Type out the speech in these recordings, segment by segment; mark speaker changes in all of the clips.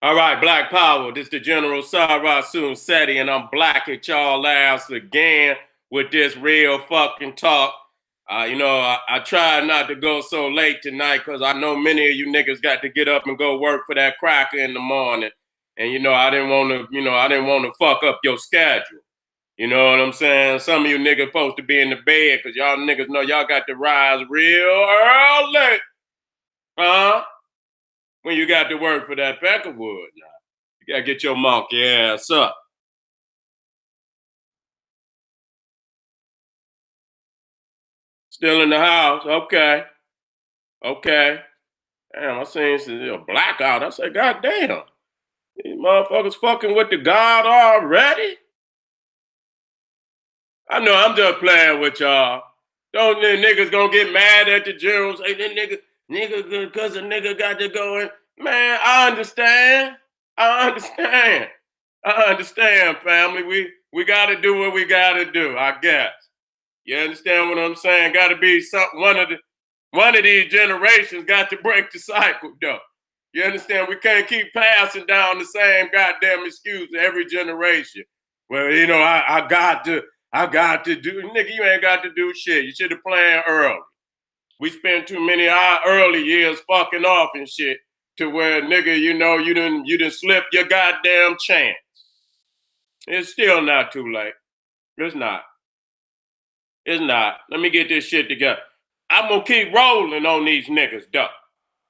Speaker 1: All right, Black Power. This is the generalseti, and I'm black at y'all ass again with this real fucking talk. I tried not to go so late tonight because I know many of you niggas got to get up and go work for that cracker in the morning, and I didn't want to, I didn't want to fuck up your schedule. You know what I'm saying? Some of you niggas supposed to be in the bed because y'all niggas know y'all got to rise real early, huh? When you got to work for that Peckerwood now. You gotta get your monkey ass up. Still in the house. Okay. Okay. Damn, I seen a blackout. I said, God damn. These motherfuckers fucking with the God already? I know I'm just playing with y'all. Don't the niggas gonna get mad at the generals? Hey, that nigga, because a nigga got to go in. Man, I understand. I understand. I understand, family. We gotta do what we gotta do, I guess. You understand what I'm saying? Got to be something. One of these generations got to break the cycle, though. You understand? We can't keep passing down the same goddamn excuse every generation. Well, I got to do. Nigga, you ain't got to do shit. You should have planned early. We spent too many our early years fucking off and shit to where, nigga, you didn't slip your goddamn chance. It's still not too late. It's not. It's not. Let me get this shit together. I'm gonna keep rolling on these niggas, though.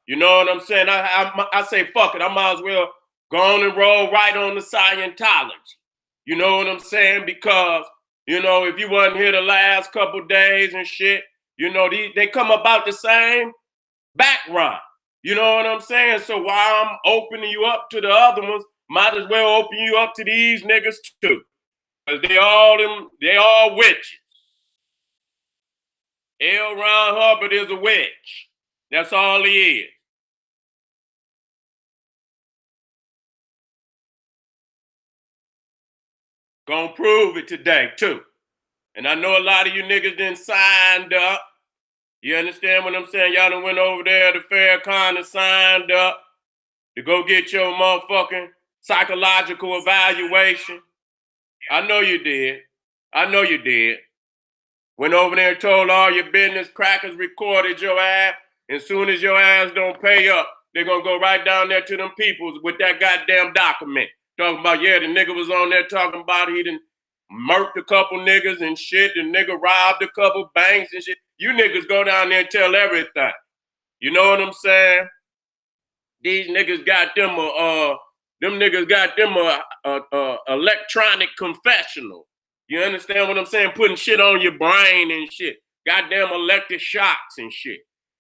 Speaker 1: You know what I'm saying? I say fuck it. I might as well go on and roll right on the Scientology. You know what I'm saying? Because if you wasn't here the last couple days and shit, they come about the same background. You know what I'm saying? So while I'm opening you up to the other ones, might as well open you up to these niggas too, cause they all witches. L. Ron Hubbard is a witch. That's all he is. Gonna prove it today, too. And I know a lot of you niggas done signed up. You understand what I'm saying? Y'all done went over there to Faircon and signed up to go get your motherfucking psychological evaluation. I know you did. I know you did. Went over there and told all your business, crackers recorded your ass. And soon as your ass don't pay up, they're gonna go right down there to them peoples with that goddamn document. Talking about, yeah, the nigga was on there talking about he done murked a couple niggas and shit. The nigga robbed a couple banks and shit. You niggas go down there and tell everything. You know what I'm saying? These niggas got them electronic confessional. You understand what I'm saying? Putting shit on your brain and shit. Goddamn electric shocks and shit.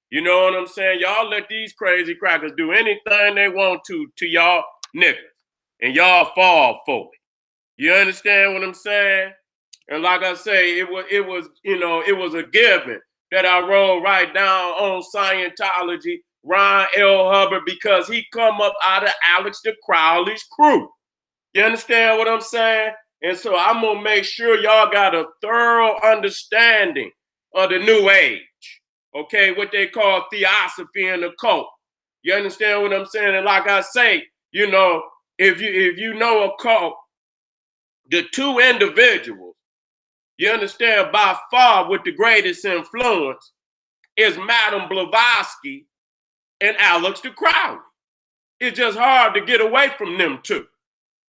Speaker 1: You know what I'm saying? Y'all let these crazy crackers do anything they want to y'all niggas. And y'all fall for it. You understand what I'm saying? And like I say, it was a given that I rolled right down on Scientology, Ron L. Hubbard, because he come up out of Alex the Crowley's crew. You understand what I'm saying? And so I'm gonna make sure y'all got a thorough understanding of the new age. Okay, what they call theosophy and the cult. You understand what I'm saying? And like I say, if you know a cult, the two individuals, you understand, by far with the greatest influence is Madame Blavatsky and Alex the Crowley. It's just hard to get away from them two.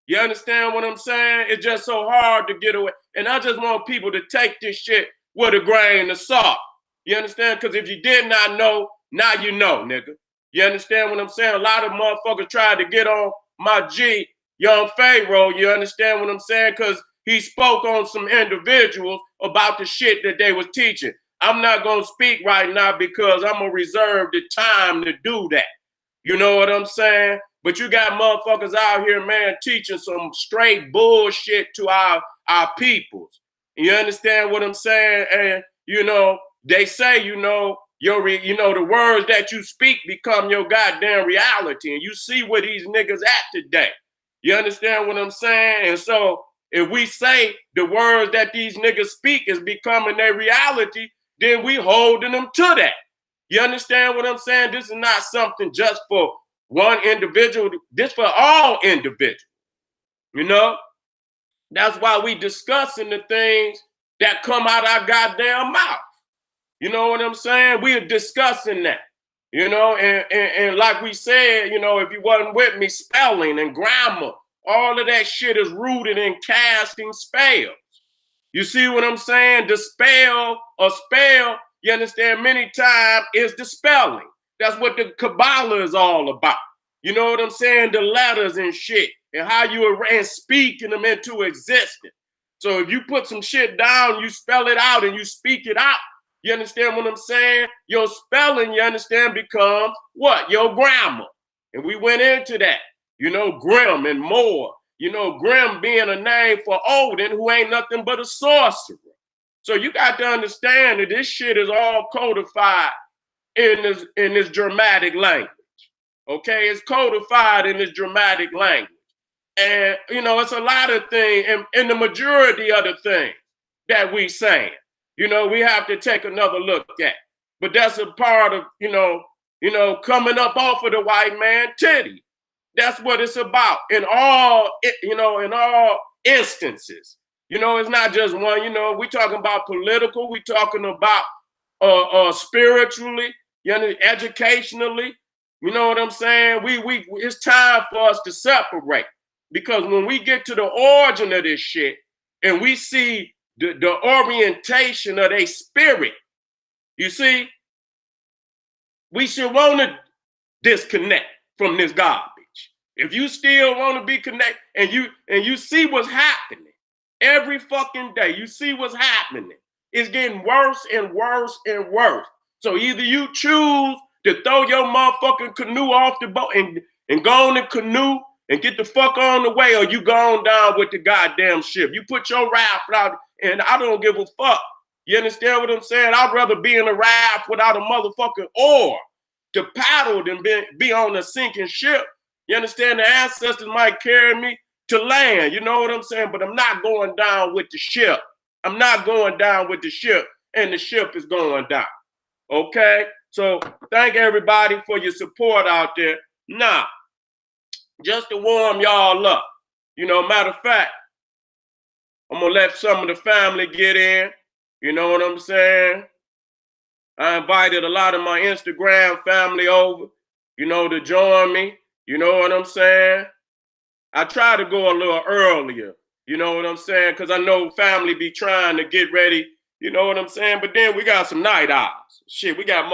Speaker 1: You understand what I'm saying? It's just so hard to get away. And I just want people to take this shit with a grain of salt. You understand? Because if you did not know, now you know, nigga. You understand what I'm saying? A lot of motherfuckers tried to get on my G, Young Pharaoh. You understand what I'm saying? Because he spoke on some individuals about the shit that they was teaching. I'm not going to speak right now because I'm going to reserve the time to do that. You know what I'm saying? But you got motherfuckers out here, man, teaching some straight bullshit to our peoples. You understand what I'm saying? And, they say, the words that you speak become your goddamn reality. And you see where these niggas at today. You understand what I'm saying? And so if we say the words that these niggas speak is becoming their reality, then we holding them to that. You understand what I'm saying? This is not something just for one individual. This for all individuals, you know? That's why we discussing the things that come out our goddamn mouth. You know what I'm saying? We are discussing that, you know, and like we said, you know, if you wasn't with me, spelling and grammar, all of that shit is rooted in casting spells. You see what I'm saying? The spell or spell, you understand, many times is the spelling. That's what the Kabbalah is all about. You know what I'm saying? The letters and shit and how you arrange speaking them into existence. So if you put some shit down, you spell it out and you speak it out. You understand what I'm saying? Your spelling, you understand, becomes what? Your grammar. And we went into that. You know, Grim and more. You know, Grim being a name for Odin, who ain't nothing but a sorcerer. So you got to understand that this shit is all codified in this dramatic language. Okay, it's codified in this dramatic language. And, you know, it's a lot of things, and the majority of the things that we saying, you know, we have to take another look at. But that's a part of, you know, coming up off of the white man titty. That's what it's about in all, you know, in all instances. You know, it's not just one, you know, we talking about political, we talking about spiritually, you know, educationally. You know what I'm saying? It's time for us to separate, because when we get to the origin of this shit and we see the orientation of their spirit, you see, we should want to disconnect from this garbage. If you still want to be connected and you see what's happening every fucking day, you see what's happening. It's getting worse and worse and worse. So either you choose to throw your motherfucking canoe off the boat and go on the canoe and get the fuck on the way, or you go on down with the goddamn ship. You put your raft out, and I don't give a fuck. You understand what I'm saying? I'd rather be in a raft without a motherfucking oar to paddle than be on a sinking ship. You understand? The ancestors might carry me to land, you know what I'm saying? But I'm not going down with the ship. I'm not going down with the ship, and the ship is going down. Okay? So thank everybody for your support out there. Now, just to warm y'all up, you know, matter of fact, I'm going to let some of the family get in. You know what I'm saying? I invited a lot of my Instagram family over, you know, to join me. You know what I'm saying? I try to go a little earlier, you know what I'm saying? Because I know family be trying to get ready, you know what I'm saying? But then we got some night owls. Shit, we got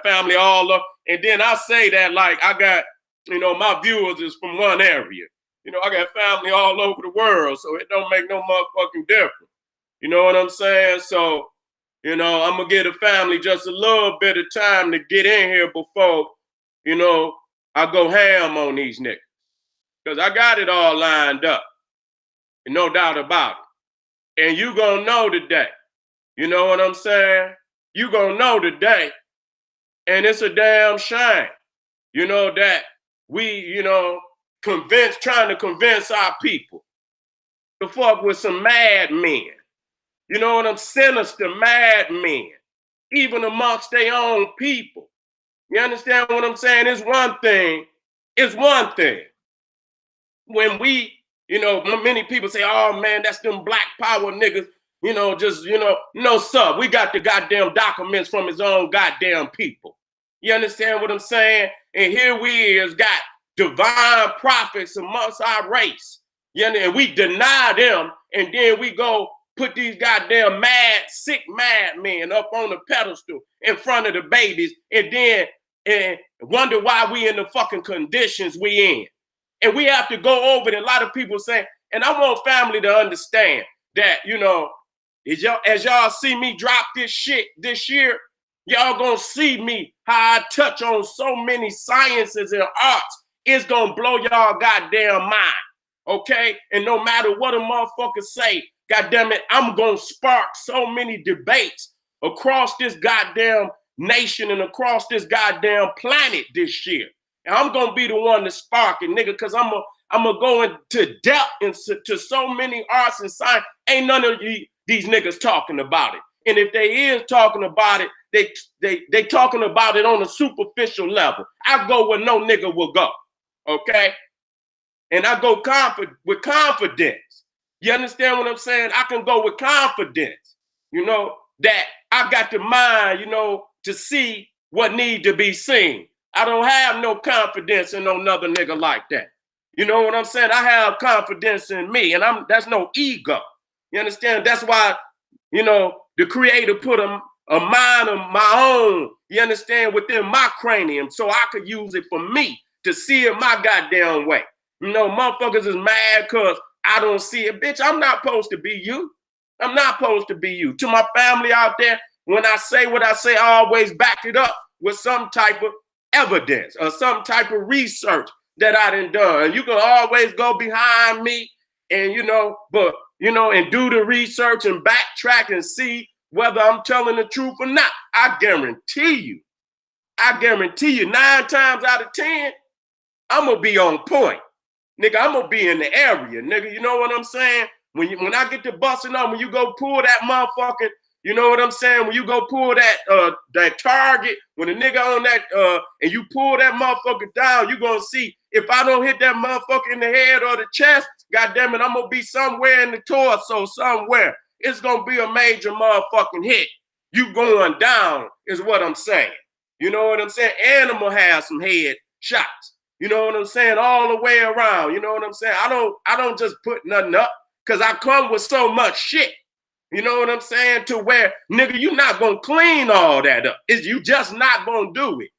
Speaker 1: family all up. And then I say that like I got, you know, my viewers is from one area. You know, I got family all over the world, so it don't make no motherfucking difference. You know what I'm saying? So, you know, I'm going to give the family just a little bit of time to get in here before, you know, I go ham on these niggas. Because I got it all lined up. And no doubt about it. And you going to know today. You know what I'm saying? You going to know today. And it's a damn shame, you know, that we, you know, trying to convince our people to fuck with some madmen. You know what I'm saying? Sinister madmen, even amongst their own people. You understand what I'm saying? It's one thing. When we, you know, many people say, oh man, that's them black power niggas, you know, just, you know, no sir, we got the goddamn documents from his own goddamn people. You understand what I'm saying? And here we is got divine prophets amongst our race. You know, and we deny them, and then we go put these goddamn sick madmen up on the pedestal in front of the babies, and then wonder why we in the fucking conditions we in. And we have to go over it. A lot of people say, and I want family to understand that, you know, as y'all see me drop this shit this year, y'all gonna see me how I touch on so many sciences and arts. It's gonna blow y'all goddamn mind, okay? And no matter what a motherfucker say, goddamn it, I'm gonna spark so many debates across this goddamn nation and across this goddamn planet this year. And I'm gonna be the one to spark it, nigga, because I'm gonna go into depth into so many arts and science. Ain't none of these niggas talking about it. And if they is talking about it, they talking about it on a superficial level. I go where no nigga will go, okay? And I go with confidence. You understand what I'm saying? I can go with confidence, you know, that I got the mind, you know, to see what need to be seen. I don't have no confidence in no another nigga like that. You know what I'm saying? I have confidence in me, and that's no ego. You understand? That's why, you know, the creator put a mind of my own, you understand, within my cranium, so I could use it for me to see it my goddamn way. You know, motherfuckers is mad because I don't see it. Bitch, I'm not supposed to be you. I'm not supposed to be you. To my family out there, when I say what I say, I always back it up with some type of evidence or some type of research that I done. And you can always go behind me and, you know, but, you know, and do the research and backtrack and see whether I'm telling the truth or not. I guarantee you, 9 times out of 10, I'm going to be on point. Nigga, I'm going to be in the area, nigga. You know what I'm saying? When I get to busting on, when you go pull that motherfucking, you know what I'm saying? When you go pull that target, when a nigga on that, and you pull that motherfucker down, you gonna see if I don't hit that motherfucker in the head or the chest, goddamn it, I'm gonna be somewhere in the torso, somewhere. It's gonna be a major motherfucking hit. You going down is what I'm saying. You know what I'm saying? And I'm gonna have some head shots. You know what I'm saying? All the way around. You know what I'm saying? I don't just put nothing up because I come with so much shit. You know what I'm saying? To where, nigga, you not gonna clean all that up. You just not gonna do it.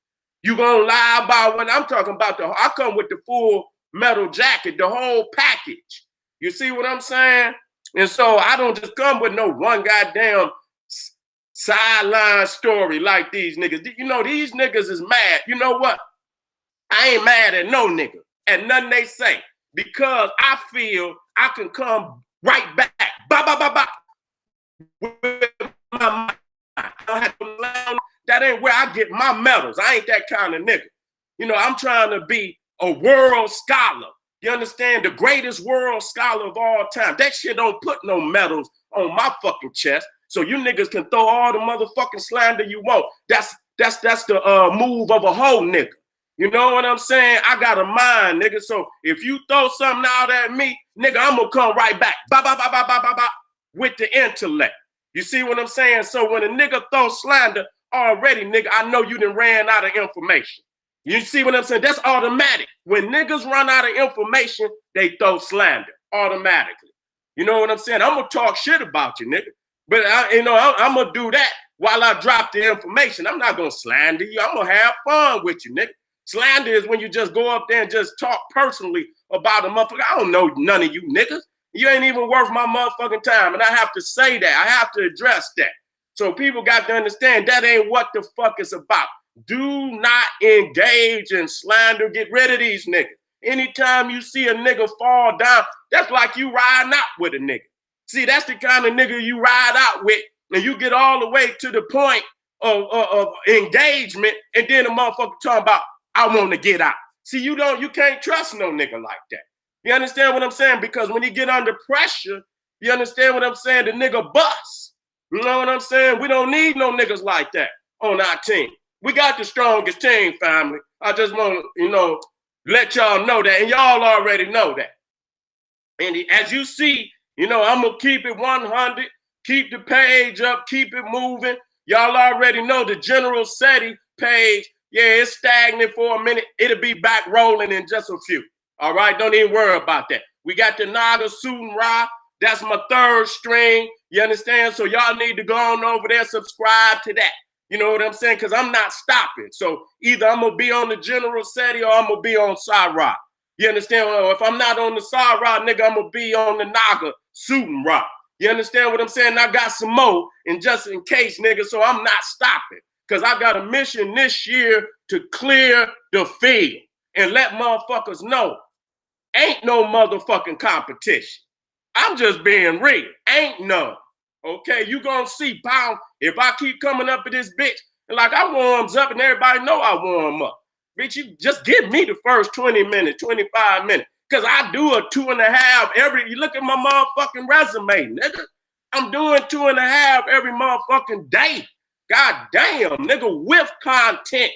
Speaker 1: You gonna lie about what I'm talking about. I come with the full metal jacket, the whole package. You see what I'm saying? And so I don't just come with no one goddamn sideline story like these niggas. You know, these niggas is mad. You know what? I ain't mad at no nigga, at nothing they say, because I feel I can come right back. Ba, ba, ba, ba. With my mind. I don't have to learn. That ain't where I get my medals. I ain't that kind of nigga. You know, I'm trying to be a world scholar. You understand? The greatest world scholar of all time. That shit don't put no medals on my fucking chest. So you niggas can throw all the motherfucking slander you want. That's the move of a whole nigga. You know what I'm saying? I got a mind, nigga. So if you throw something out at me, nigga, I'm gonna come right back. Ba ba ba ba ba ba ba. With the intellect. You see what I'm saying? So when a nigga throws slander, already, nigga, I know you done ran out of information. You see what I'm saying? That's automatic. When niggas run out of information, they throw slander automatically. You know what I'm saying? I'm gonna talk shit about you, nigga. But I'm gonna do that while I drop the information. I'm not gonna slander you. I'm gonna have fun with you, nigga. Slander is when you just go up there and just talk personally about a motherfucker. I don't know none of you niggas. You ain't even worth my motherfucking time. And I have to say that. I have to address that. So people got to understand that ain't what the fuck it's about. Do not engage in slander. Get rid of these niggas. Anytime you see a nigga fall down, that's like you riding out with a nigga. See, that's the kind of nigga you ride out with, and you get all the way to the point of engagement, and then the motherfucker talking about, I want to get out. See, you can't trust no nigga like that. You understand what I'm saying? Because when you get under pressure, you understand what I'm saying? The nigga bust. You know what I'm saying? We don't need no niggas like that on our team. We got the strongest team, family. I just want to, let y'all know that. And y'all already know that. And as you see, I'm going to keep it 100, keep the page up, keep it moving. Y'all already know the generalseti page. Yeah, it's stagnant for a minute. It'll be back rolling in just a few. All right, don't even worry about that. We got the Naga Suit and Ra. That's my third string. You understand? So y'all need to go on over there, subscribe to that. You know what I'm saying? Because I'm not stopping. So either I'm going to be on the generalseti or I'm going to be on Sa-Ra. You understand? Well, if I'm not on the Sa-Ra, nigga, I'm going to be on the Naga Suit and Ra. You understand what I'm saying? I got some more, and just in case, nigga, so I'm not stopping. Because I got a mission this year to clear the field and let motherfuckers know ain't no motherfucking competition. I'm just being real. Ain't none. Okay, you gonna see pound if I keep coming up at this bitch and like I warms up and everybody know I warm up. Bitch, you just give me the first 20 minutes, 25 minutes. Cause I do a 2.5 you look at my motherfucking resume, nigga. I'm doing 2.5 every motherfucking day. God damn, nigga, with content.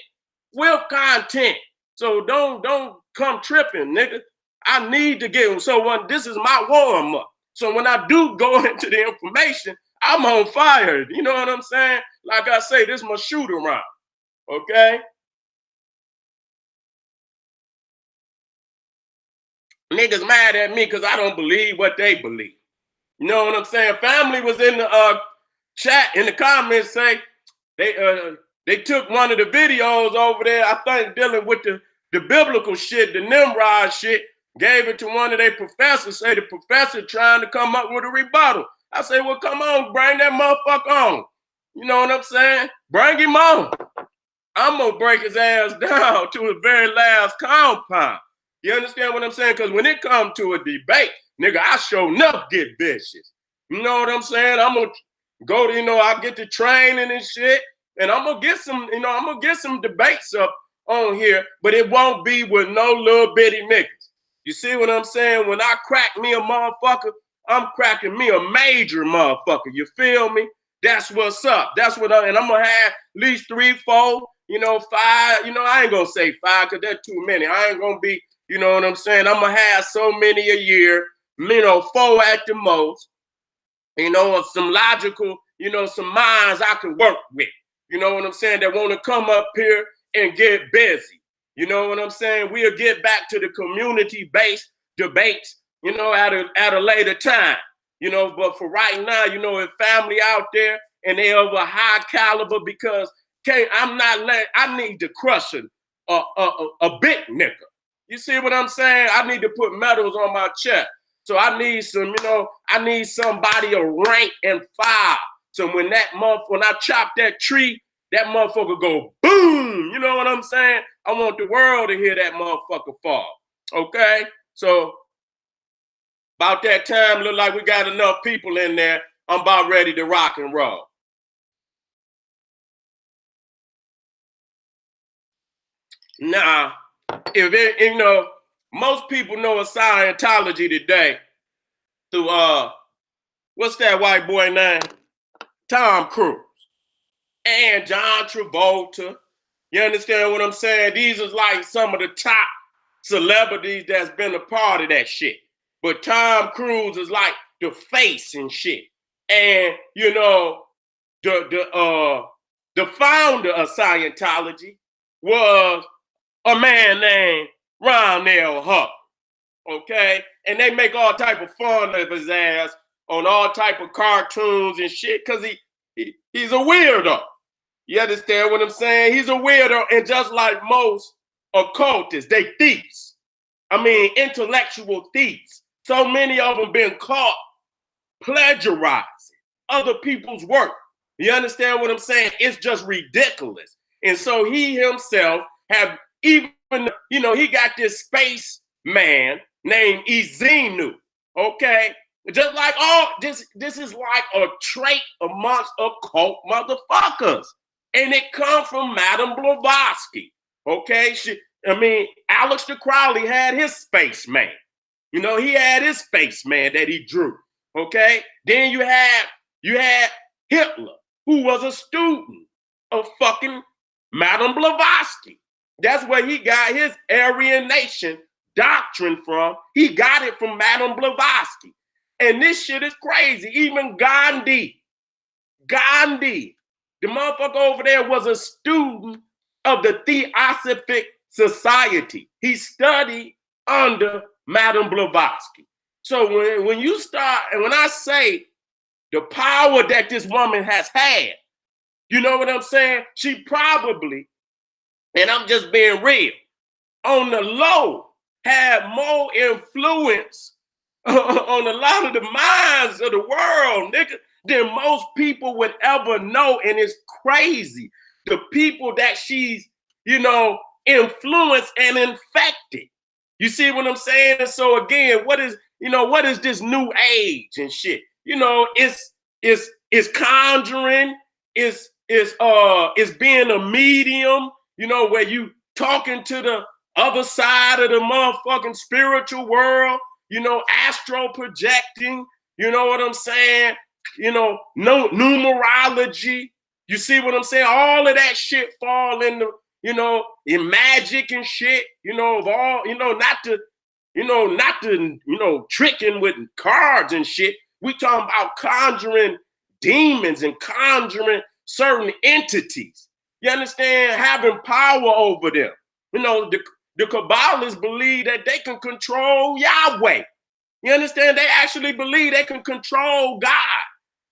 Speaker 1: With content. So don't come tripping, nigga. I need to get, so when this is my warm up. So when I do go into the information, I'm on fire. You know what I'm saying? Like I say, this is my shoot around. Okay? Niggas mad at me because I don't believe what they believe. You know what I'm saying? Family was in the chat, in the comments, say they took one of the videos over there, I think dealing with the biblical shit, the Nimrod shit, gave it to one of their professors, say the professor trying to come up with a rebuttal. I say, well, come on, bring that motherfucker on. You know what I'm saying? Bring him on. I'm going to break his ass down to the very last compound. You understand what I'm saying? Because when it comes to a debate, nigga, I sure enough get vicious. You know what I'm saying? I'm going to go to, I get the training and shit, and I'm going to get some, I'm going to get some debates up on here, but it won't be with no little bitty niggas. You see what I'm saying? When I crack me a motherfucker, I'm cracking me a major motherfucker. You feel me? That's what's up. That's what and I'm going to have at least 3, 4, 5. I ain't going to say 5 because that's too many. I ain't going to be, you know what I'm saying? I'm going to have so many a year, 4 at the most, of some logical, some minds I can work with. You know what I'm saying? That want to come up here and get busy. You know what I'm saying? We'll get back to the community-based debates, at a later time. But for right now, if family out there and they of a high caliber, because I need to crush a big nigga. You see what I'm saying? I need to put medals on my chest. So I need I need somebody of rank and file. So when I chop that tree, that motherfucker go boom. You know what I'm saying? I want the world to hear that motherfucker fall. Okay? So about that time, look like we got enough people in there. I'm about ready to rock and roll. Now, if it, most people know of Scientology today through what's that white boy name? Tom Cruise and John Travolta. You understand what I'm saying? These is like some of the top celebrities that's been a part of that shit. But Tom Cruise is like the face and shit. And the founder of Scientology was a man named Ron L. Hubbard. Okay? And they make all type of fun of his ass on all type of cartoons and shit because he's a weirdo. You understand what I'm saying? He's a weirdo, and just like most occultists, they thieves. I mean, intellectual thieves. So many of them been caught plagiarizing other people's work. You understand what I'm saying? It's just ridiculous. And so he himself have even, he got this space man named Izinu. Okay? Just like this is like a trait amongst occult motherfuckers. And it comes from Madame Blavatsky. Okay? Alex de Crowley had his spaceman. He had his spaceman that he drew. Okay? Then you had Hitler, who was a student of fucking Madame Blavatsky. That's where he got his Aryan Nation doctrine from. He got it from Madame Blavatsky. And this shit is crazy. Even Gandhi, the motherfucker over there was a student of the Theosophic Society. He studied under Madame Blavatsky. So when you start, and when I say the power that this woman has had, you know what I'm saying? She probably, and I'm just being real, on the low, had more influence on a lot of the minds of the world, nigga, than most people would ever know. And it's crazy. The people that she's, influenced and infected. You see what I'm saying? And so again, what is this new age and shit? It's conjuring, it's being a medium, where you talking to the other side of the motherfucking spiritual world, astro projecting, you know what I'm saying? No numerology, You see what I'm saying? All of that shit fall in the, in magic and shit, of all, not to tricking with cards and shit. We talking about conjuring demons and conjuring certain entities. You understand? Having power over them. The Kabbalists believe that they can control Yahweh. You understand? They actually believe they can control God.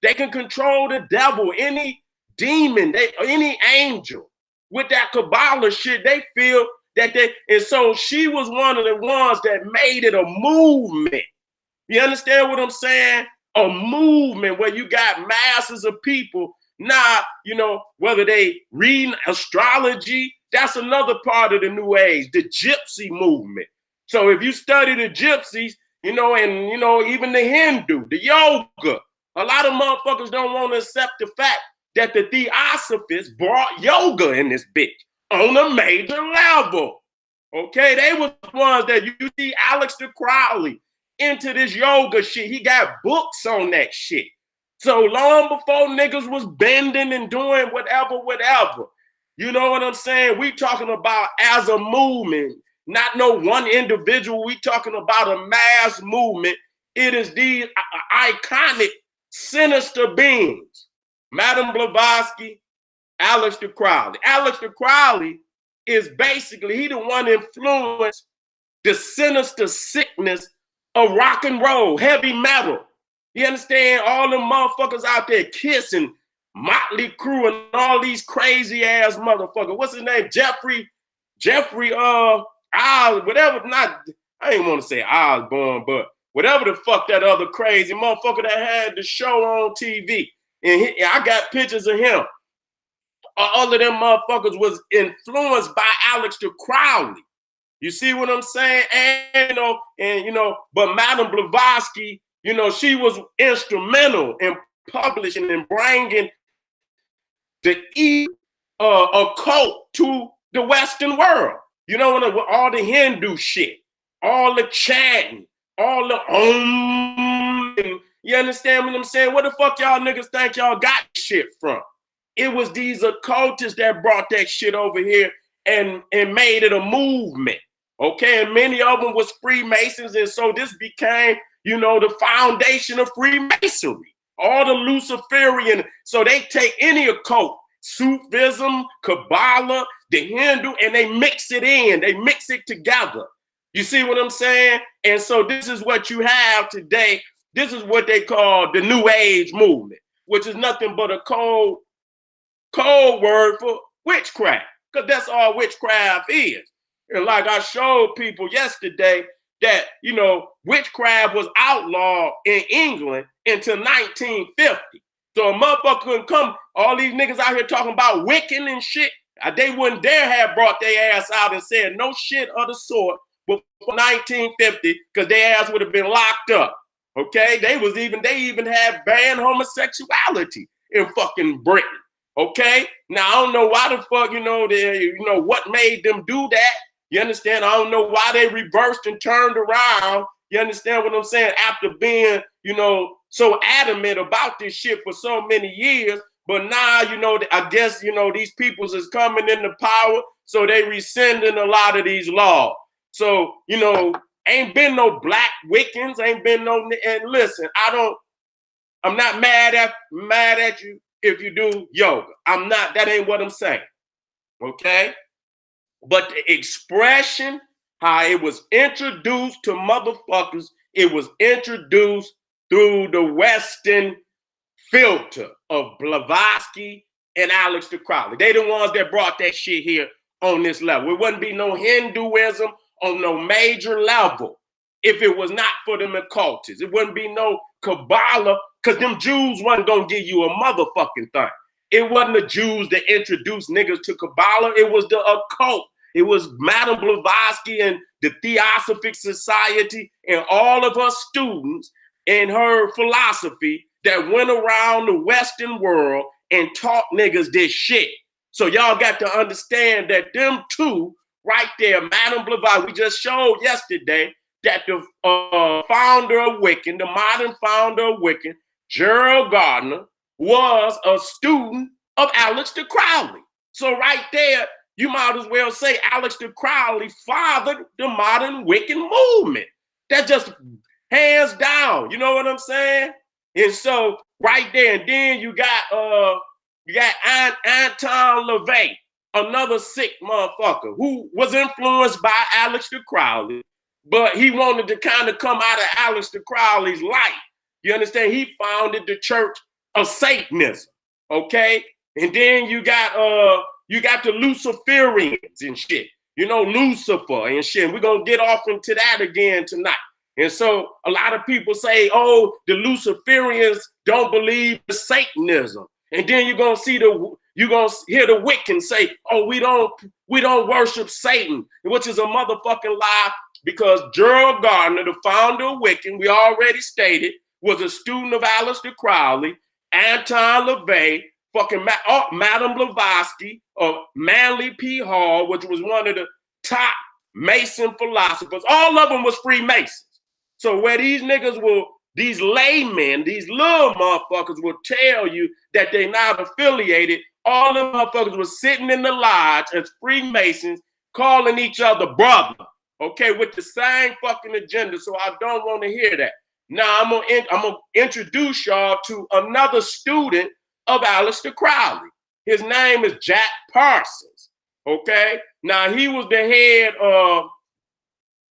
Speaker 1: They can control the devil, any demon, any angel. With that Kabbalah shit, they feel that and so she was one of the ones that made it a movement. You understand what I'm saying? A movement where you got masses of people. Now, whether they read astrology, that's another part of the New Age, the gypsy movement. So if you study the gypsies, and even the Hindu, the yoga, a lot of motherfuckers don't want to accept the fact that the Theosophists brought yoga in this bitch on a major level. Okay, they was the ones that you see Aleister Crowley into this yoga shit. He got books on that shit. So long before niggas was bending and doing whatever. You know what I'm saying? We talking about as a movement, not no one individual. We talking about a mass movement. It is these iconic sinister beings. Madame Blavatsky, Aleister Crowley. Aleister Crowley is basically, he the one influenced the sinister sickness of rock and roll, heavy metal. You understand? All them motherfuckers out there kissing Motley Crue and all these crazy ass motherfuckers. What's his name? Jeffrey, whatever, I ain't want to say Osborne, but whatever the fuck that other crazy motherfucker that had the show on TV. And I got pictures of him. All of them motherfuckers was influenced by Aleister Crowley. You see what I'm saying? But Madame Blavatsky, she was instrumental in publishing and bringing the occult to the Western world. All the Hindu shit, all the chanting, all the you understand what I'm saying? Where the fuck y'all niggas think y'all got shit from? It was these occultists that brought that shit over here and made it a movement. Okay, and many of them was Freemasons, and so this became, the foundation of Freemasonry. All the Luciferian, so they take any occult, Sufism, Kabbalah, the Hindu, and they mix it in, they mix it together. You see what I'm saying? And so this is what you have today. This is what they call the New Age movement, which is nothing but a cold word for witchcraft, because that's all witchcraft is. And like I showed people yesterday that, witchcraft was outlawed in England until 1950. So a motherfucker couldn't come, all these niggas out here talking about Wiccan and shit, they wouldn't dare have brought their ass out and said no shit of the sort before 1950, because their ass would have been locked up. Okay, they even had banned homosexuality in fucking Britain. Okay, now I don't know why the fuck, what made them do that. You understand? I don't know why they reversed and turned around. You understand what I'm saying? After being, so adamant about this shit for so many years. But now, I guess, these peoples is coming into power, so they rescinding a lot of these laws. So, ain't been no black Wiccans, ain't been no, and listen, I'm not mad at you if you do yoga. I'm not, that ain't what I'm saying. Okay? But the expression, how it was introduced to motherfuckers, it was introduced through the Western filter of Blavatsky and Aleister Crowley. They the ones that brought that shit here on this level. It wouldn't be no Hinduism on no major level if it was not for them occultists. It wouldn't be no Kabbalah, because them Jews wasn't going to give you a motherfucking thing. It wasn't the Jews that introduced niggas to Kabbalah. It was the occult. It was Madame Blavatsky and the Theosophic Society and all of her students in her philosophy that went around the Western world and taught niggas this shit. So y'all got to understand that them two right there, Madame Blavatsky, we just showed yesterday that the founder of Wiccan, the modern founder of Wiccan, Gerald Gardner, was a student of Aleister Crowley. So right there, you might as well say Aleister Crowley fathered the modern Wiccan movement. That's just hands down. You know what I'm saying? And so right there, and then you got Anton LaVey, another sick motherfucker who was influenced by Aleister Crowley, but he wanted to kind of come out of Aleister Crowley's life. You understand? He founded the Church of Satanism. Okay, and then you got the Luciferians and shit. You know, Lucifer and shit. We're gonna get off into that again tonight. And so a lot of people say, oh, the Luciferians don't believe in Satanism. And then you're gonna hear the Wiccans say, oh, we don't worship Satan, which is a motherfucking lie, because Gerald Gardner, the founder of Wiccan, we already stated, was a student of Aleister Crowley, Anton LaVey, fucking Madame Blavatsky, or Manly P. Hall, which was one of the top Mason philosophers. All of them was Freemasons. So where these niggas these laymen, these little motherfuckers will tell you that they're not affiliated, all the motherfuckers were sitting in the lodge as Freemasons, calling each other brother, okay, with the same fucking agenda. So I don't want to hear that. Now I'm gonna introduce y'all to another student of Aleister Crowley. His name is Jack Parsons. Okay. Now he was the head of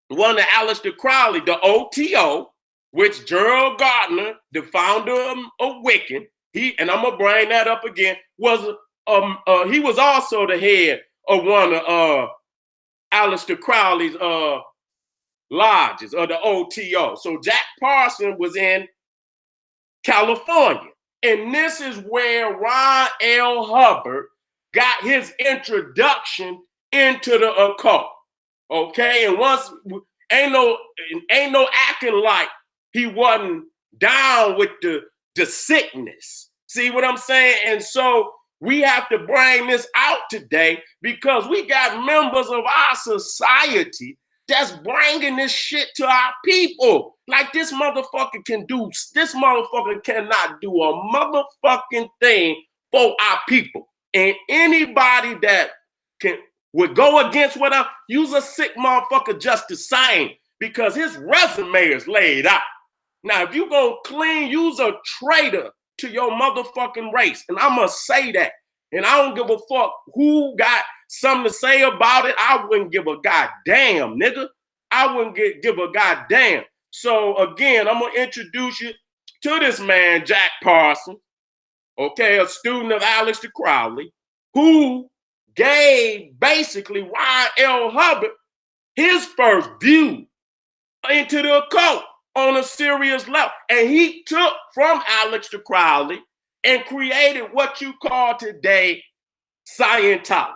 Speaker 1: one of Aleister Crowley, the OTO, which Gerald Gardner, the founder of Wiccan, and I'm gonna bring that up again, he was also the head of one of Aleister Crowley's lodges, or the OTO. So Jack Parsons was in California. And this is where Ron L. Hubbard got his introduction into the occult. Okay, and once ain't no acting like he wasn't down with the sickness. See what I'm saying? And so we have to bring this out today, because we got members of our society that's bringing this shit to our people. Like this motherfucker cannot do a motherfucking thing for our people. And anybody that would go against what use a sick motherfucker just the same, because his resume is laid out. Now, if you gonna use a traitor to your motherfucking race, and I must say that, and I don't give a fuck who got something to say about it. I wouldn't give a goddamn, nigga. I wouldn't give a goddamn. So again, I'm gonna introduce you to this man, Jack Parsons, okay, a student of Aleister Crowley, who gave basically Ron L. Hubbard his first view into the occult on a serious level. And he took from Aleister Crowley and created what you call today Scientology,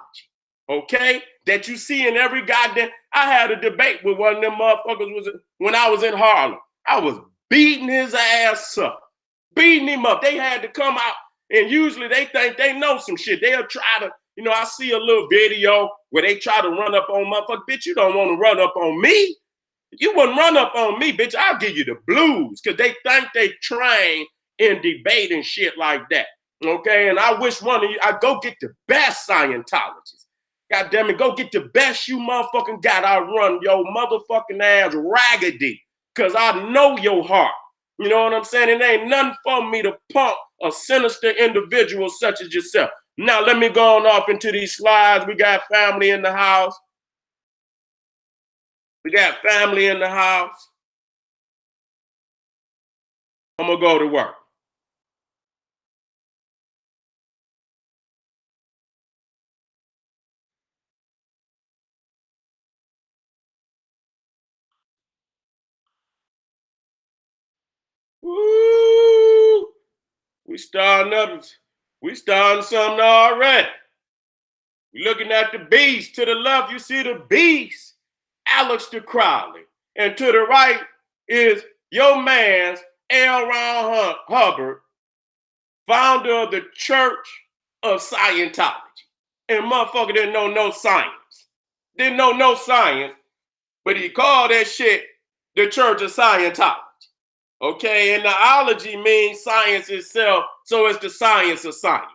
Speaker 1: okay? That you see in every goddamn. I had a debate with one of them motherfuckers when I was in Harlem. I was beating his ass up, beating him up. They had to come out, and usually they think they know some shit. They'll try to, I see a little video where they try to run up on motherfucker. Bitch, you don't want to run up on me. You wouldn't run up on me, bitch. I'll give you the blues, because they think they train in debate and shit like that. Okay, and I wish one of you, I'd go get the best Scientologists. God damn it, go get the best you motherfucking got. I'll run your motherfucking ass raggedy, because I know your heart. You know what I'm saying? It ain't nothing for me to pump a sinister individual such as yourself. Now, let me go on off into these slides. We got family in the house. We got family in the house. I'm going to go to work. Woo! We starting something already. We're looking at the beast. To the left, you see the beast, Aleister Crowley. And to the right is your man's L. Ron Hubbard, founder of the Church of Scientology. And motherfucker didn't know no science. Didn't know no science, but he called that shit the Church of Scientology. Okay, and the ology means science itself, so it's the science of science.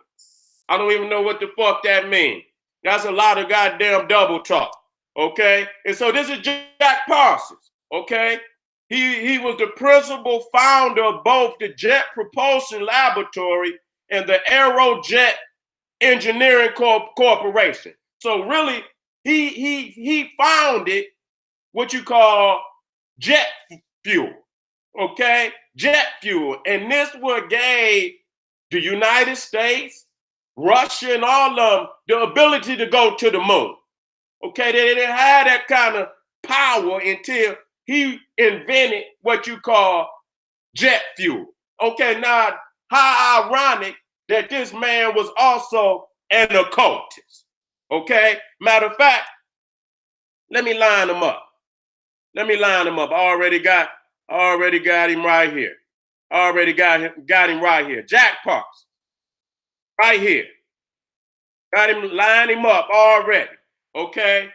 Speaker 1: I don't even know what the fuck that means. That's a lot of goddamn double talk. Okay? And so this is Jack Parsons. Okay? He was the principal founder of both the Jet Propulsion Laboratory and the Aerojet Engineering Corporation. So really, he founded what you call jet fuel, okay? Jet fuel. And this what gave the United States, Russia, and all of them the ability to go to the moon. Okay, they didn't have that kind of power until he invented what you call jet fuel. Okay, now how ironic that this man was also an occultist. Okay, matter of fact, let me line him up. I already got him right here. Got him right here. Jack Parsons, right here. Got him, line him up already. Okay.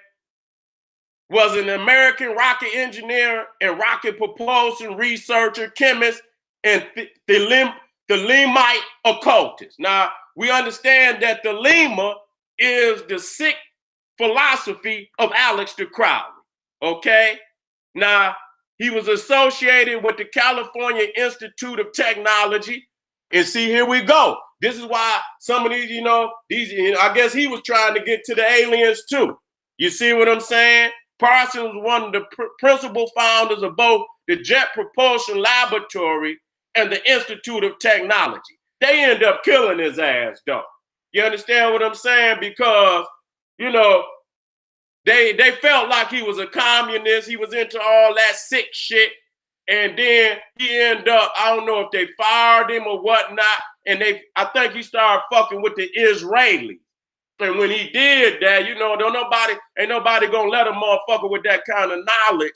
Speaker 1: Was an American rocket engineer and rocket propulsion researcher, chemist, and Thelemite occultist. Now, we understand that Thelema is the sick philosophy of Aleister Crowley. Okay? Now, he was associated with the California Institute of Technology. And see, here we go. This is why some of these, I guess he was trying to get to the aliens too. You see what I'm saying? Parsons was one of the principal founders of both the Jet Propulsion Laboratory and the Institute of Technology. They end up killing his ass, though. You understand what I'm saying? Because, they felt like he was a communist. He was into all that sick shit. And then he ended up, I don't know if they fired him or whatnot. And I think he started fucking with the Israelis. And when he did that, ain't nobody gonna let a motherfucker with that kind of knowledge,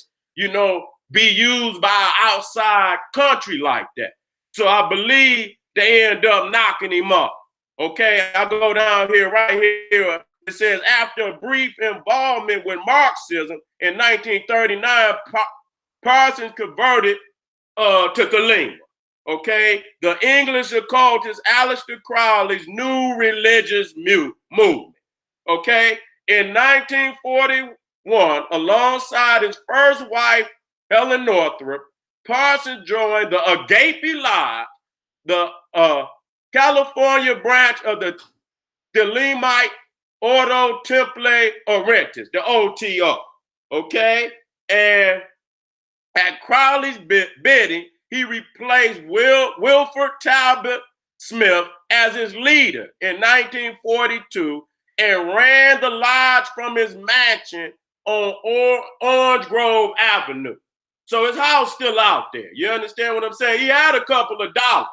Speaker 1: be used by an outside country like that. So I believe they end up knocking him up. Okay, I go down here, right here. It says, after a brief involvement with Marxism in 1939, Parsons converted to Thelema. Okay, the English occultist Aleister Crowley's new religious movement. Okay, in 1941, alongside his first wife, Helen Northrop, Parsons joined the Agape Lodge, the California branch of the Thelemite Ordo Temple Orientis, the OTO. Okay, and at Crowley's bidding, he replaced Wilford Talbot Smith as his leader in 1942 and ran the lodge from his mansion on Orange Grove Avenue. So his house still out there. You understand what I'm saying? He had a couple of dollars.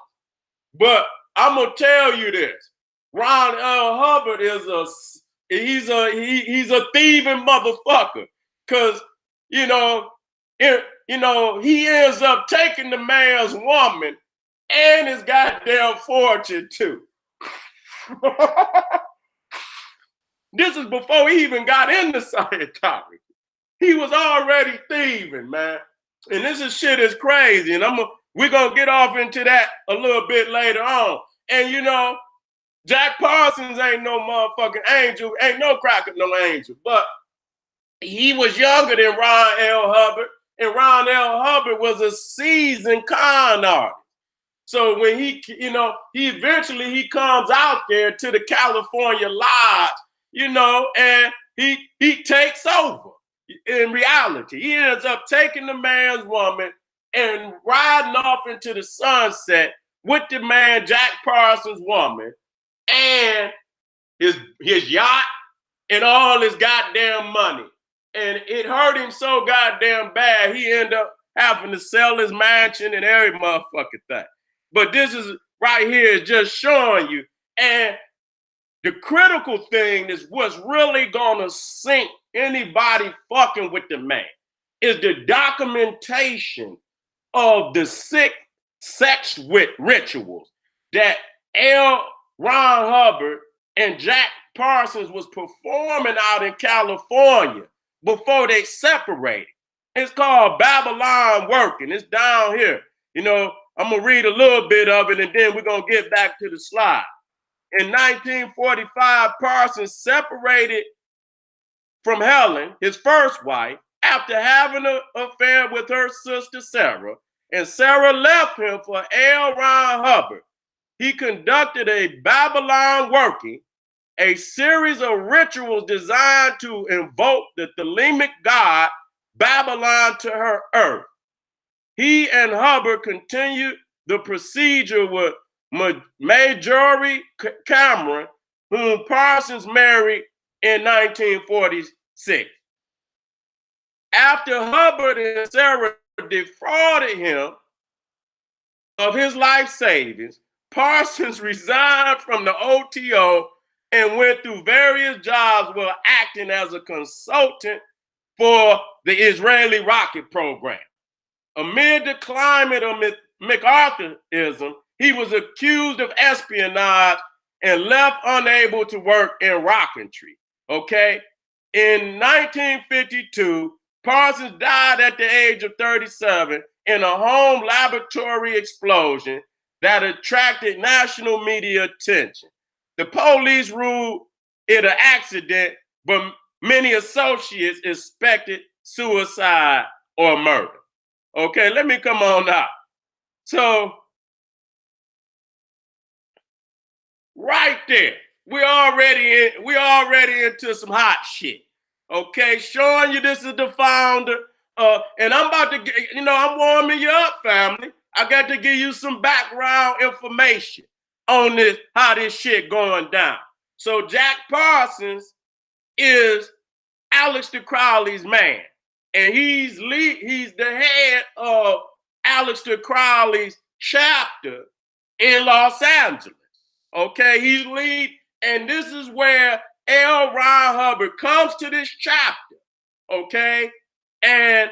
Speaker 1: But I'm gonna tell you this: Ron L. Hubbard he's a thieving motherfucker, because he ends up taking the man's woman and his goddamn fortune too. This is before he even got into Scientology. He was already thieving, man. And this shit is crazy. And we're gonna get off into that a little bit later on. And Jack Parsons ain't no motherfucking angel, ain't no cracker, no angel. But he was younger than Ron L. Hubbard. And Ron L. Hubbard was a seasoned con artist. So when he eventually comes out there to the California Lodge, and he takes over. In reality, he ends up taking the man's woman and riding off into the sunset with the man Jack Parsons' woman and his yacht and all his goddamn money. And it hurt him so goddamn bad, he ended up having to sell his mansion and every motherfucking thing. But this is right here is just showing you. And the critical thing is what's really gonna sink anybody fucking with the man is the documentation of the sick sex rituals that Ron Hubbard and Jack Parsons was performing out in California before they separated. It's called Babylon Working. It's down here. I'm gonna read a little bit of it and then we're gonna get back to the slide. in 1945, Parsons separated from Helen, his first wife, after having an affair with her sister Sarah, and Sarah left him for L. Ron Hubbard. He conducted a Babylon working, a series of rituals designed to invoke the Thelemic god Babylon to her earth. He and Hubbard continued the procedure with Marjorie Cameron, whom Parsons married in 1946. After Hubbard and Sarah defrauded him of his life savings, Parsons resigned from the OTO and went through various jobs while acting as a consultant for the Israeli rocket program. Amid the climate of McCarthyism, he was accused of espionage and left unable to work in rocketry. Okay? In 1952, Parsons died at the age of 37 in a home laboratory explosion that attracted national media attention. The police ruled it an accident, but many associates suspected suicide or murder. Okay, let me come on now. So, right there, we're already into some hot shit. Okay, showing you this is the founder, and I'm about to, I'm warming you up, family. I got to give you some background information on this, how this shit going down. So Jack Parsons is Aleister Crowley's man, and he's the head of Aleister Crowley's chapter in Los Angeles. Okay, he's lead, and this is where L. Ron Hubbard comes to this chapter. Okay, and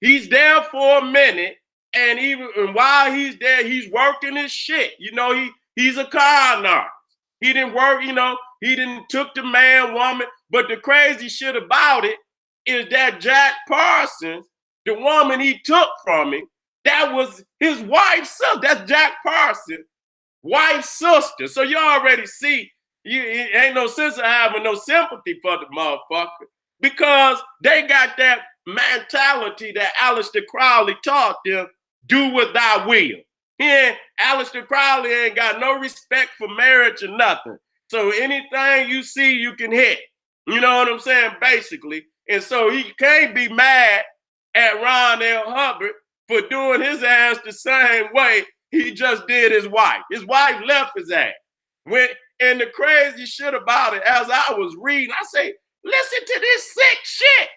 Speaker 1: he's there for a minute, and while he's there, he's working his shit. He's a con artist. He didn't work. He didn't took the man, woman. But the crazy shit about it is that Jack Parsons, the woman he took from him, that was his wife's sister. That's Jack Parsons' wife's sister. So you already see, it ain't no sense of having no sympathy for the motherfucker, because they got that mentality that Aleister Crowley taught them, do what thou will. Aleister Crowley ain't got no respect for marriage or nothing. So anything you see, you can hit. You know what I'm saying? Basically. And so he can't be mad at Ron L. Hubbard for doing his ass the same way he just did his wife. His wife left his ass. And the crazy shit about it, as I was reading, I say, listen to this sick shit.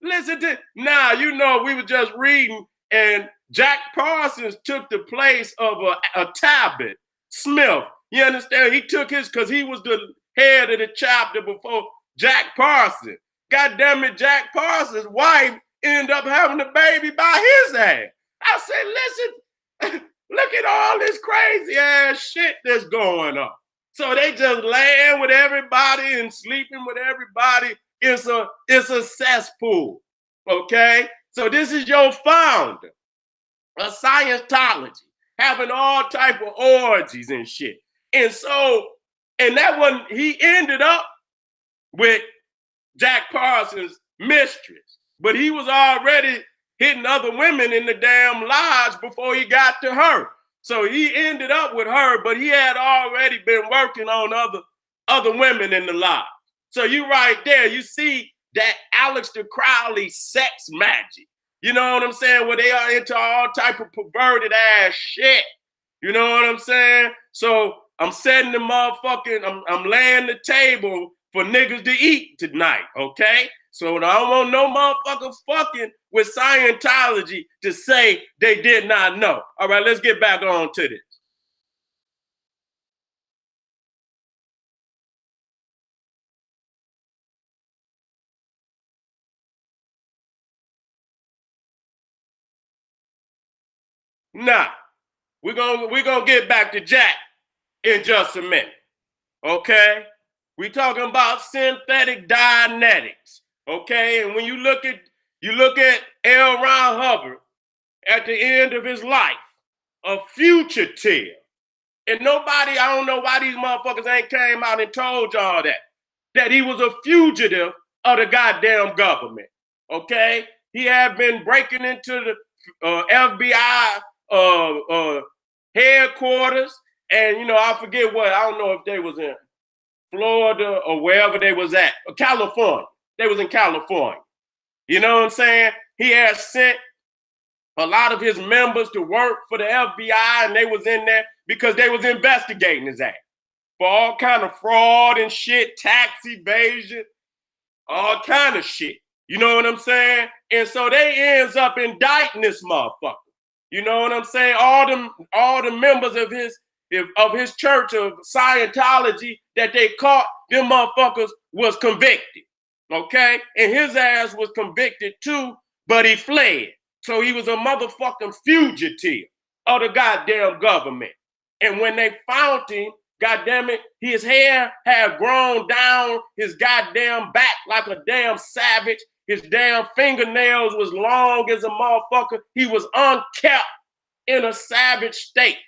Speaker 1: We were just reading, and Jack Parsons took the place of a Talbot Smith. You understand? He took his, because he was the head of the chapter before Jack Parsons. God damn it, Jack Parsons' wife ended up having a baby by his ass. I said, listen, look at all this crazy ass shit that's going on. So they just laying with everybody and sleeping with everybody. It's a cesspool, okay? So this is your founder, a Scientology, having all type of orgies and shit. And that one, he ended up with Jack Parsons' mistress, but he was already hitting other women in the damn lodge before he got to her. So he ended up with her, but he had already been working on other women in the lodge. So you right there, you see that Aleister Crowley sex magic. You know what I'm saying? Where they are into all type of perverted ass shit. You know what I'm saying? So I'm setting the motherfucking, I'm laying the table for niggas to eat tonight, okay? So I don't want no motherfucker fucking with Scientology to say they did not know. All right, let's get back on to this. Now, we're gonna get back to Jack in just a minute. Okay? We talking about synthetic Dianetics. Okay, and when you look at L. Ron Hubbard at the end of his life, a fugitive And nobody, I don't know why these motherfuckers ain't came out and told y'all that he was a fugitive of the goddamn government, okay? He had been breaking into the FBI headquarters, and, you know, I forget what, I don't know if they was in Florida or wherever they was at, or California. They was in California. You know what I'm saying? He had sent a lot of his members to work for the FBI, and they was in there because they was investigating his ass for all kind of fraud and shit, tax evasion, all kind of shit. You know what I'm saying? And so they ends up indicting this motherfucker. You know what I'm saying? All the members of his church of Scientology that they caught, them motherfuckers was convicted. Okay? And his ass was convicted too, but he fled. So he was a motherfucking fugitive of the goddamn government. And when they found him, goddamn it, his hair had grown down his goddamn back like a damn savage. His damn fingernails was long as a motherfucker. He was unkept in a savage state.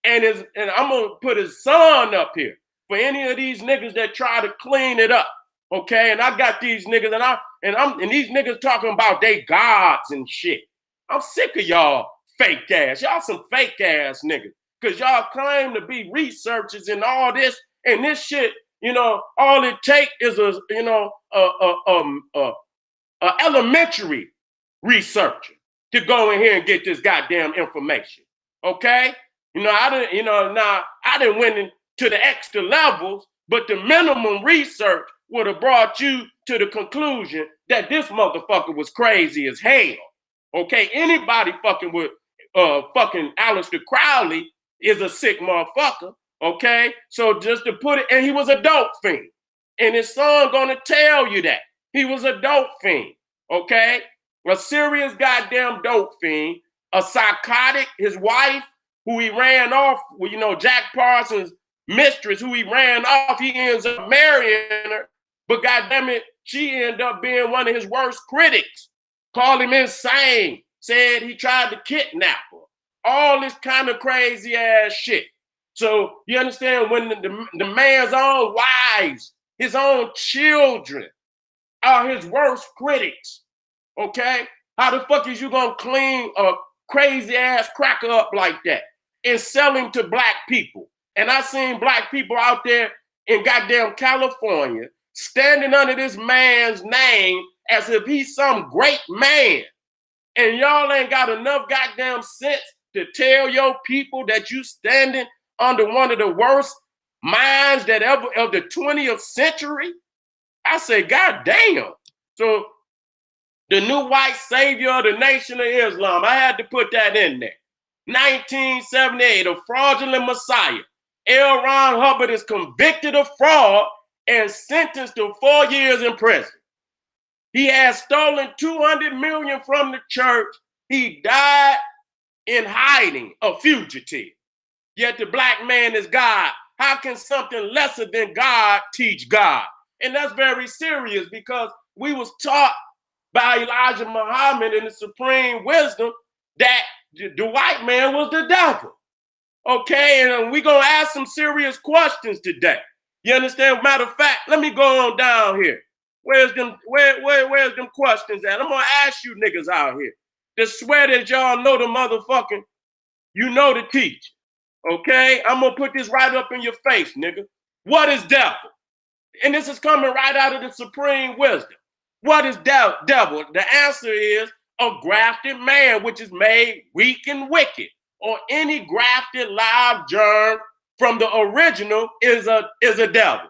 Speaker 1: And I'm gonna put his son up here for any of these niggas that try to clean it up. Okay, and I got these niggas, and these niggas talking about they gods and shit. I'm sick of y'all fake ass. Y'all some fake ass niggas, cause y'all claim to be researchers and all this, and this shit, you know, all it take is a elementary researcher to go in here and get this goddamn information. Okay, you know, I didn't went into the extra levels, but the minimum research would have brought you to the conclusion that this motherfucker was crazy as hell. Okay, anybody fucking with fucking Aleister Crowley is a sick motherfucker. Okay, so just to put it, and he was a dope fiend, and his son gonna tell you that he was a dope fiend. Okay, a serious goddamn dope fiend, a psychotic. His wife, who he ran off, well, you know, Jack Parsons' mistress, who he ran off, he ends up marrying her. But goddamn it, she ended up being one of his worst critics. Called him insane. Said he tried to kidnap her. All this kind of crazy ass shit. So you understand, when the man's own wives, his own children are his worst critics. Okay? How the fuck is you gonna clean a crazy ass cracker up like that and sell him to black people? And I seen black people out there in goddamn California standing under this man's name as if he's some great man. And y'all ain't got enough goddamn sense to tell your people that you standing under one of the worst minds that ever of the 20th century. I say, goddamn. So the new white savior of the Nation of Islam, I had to put that in there. 1978, a fraudulent messiah. L. Ron Hubbard is convicted of fraud and sentenced to 4 years in prison. He has stolen $200 million from the church. He died in hiding, a fugitive. Yet the black man is God. How can something lesser than God teach God? And that's very serious, because we was taught by Elijah Muhammad in the supreme wisdom that the white man was the devil. Okay, and we're gonna ask some serious questions today. You understand? Matter of fact, let me go on down here. Where's them questions at? I'm gonna ask you niggas out here to swear that y'all know the motherfucking, you know the teacher. Okay? I'm gonna put this right up in your face, nigga. What is devil? And this is coming right out of the supreme wisdom. What is devil? The answer is a grafted man, which is made weak and wicked, or any grafted live germ from the original is a devil.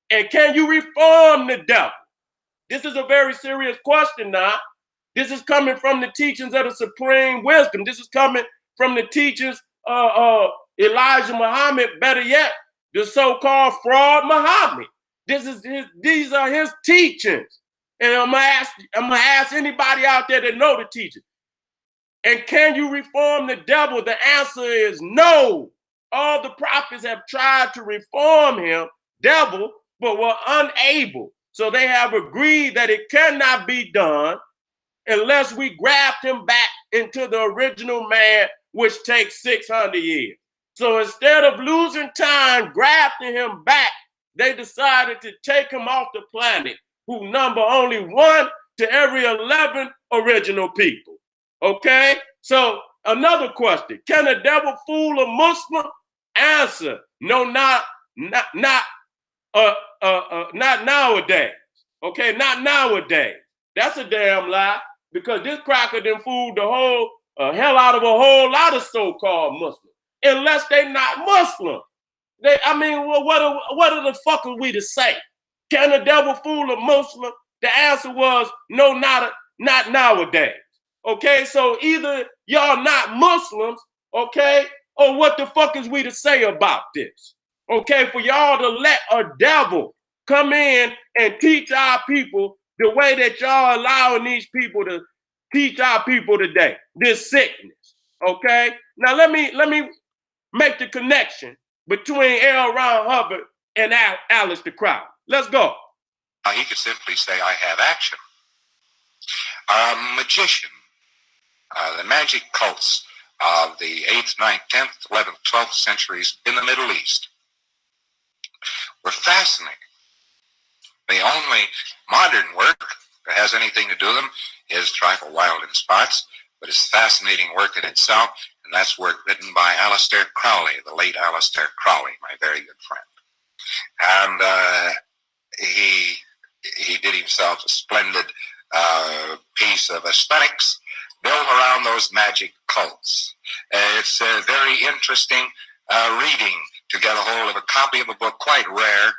Speaker 1: And can you reform the devil? This is a very serious question now. This is coming from the teachings of the supreme wisdom. This is coming from the teachings of Elijah Muhammad, better yet, the so-called fraud Muhammad. These are his teachings. And I'm gonna ask anybody out there that know the teaching. And can you reform the devil? The answer is no. All the prophets have tried to reform him, devil, but were unable. So they have agreed that it cannot be done unless we graft him back into the original man, which takes 600 years. So instead of losing time grafting him back, they decided to take him off the planet, who number only 1 to every 11 original people. Okay? So another question: can the devil fool a Muslim? Answer: no, not nowadays. Okay, not nowadays. That's a damn lie, because this cracker done fooled the whole hell out of a whole lot of so-called Muslims, unless they not Muslim. I mean, well, what are the fuck are we to say? Can the devil fool a Muslim? The answer was no, not nowadays. Okay, so either y'all not Muslims, okay, or what the fuck is we to say about this? Okay, for y'all to let a devil come in and teach our people the way that y'all allowing these people to teach our people today, this sickness. Okay, now let me make the connection between L. Ron Hubbard and Aleister Crowley. Let's go.
Speaker 2: He could simply say, I have action. A magician. The magic cults of the 8th, 9th, 10th, 11th, 12th centuries in the Middle East were fascinating. The only modern work that has anything to do with them is trifle wild in spots, but it's fascinating work in itself, and that's work written by Aleister Crowley, the late Aleister Crowley, my very good friend. And he did himself a splendid piece of aesthetics built around those magic cults. It's a very interesting reading to get a hold of a copy of a book, quite rare,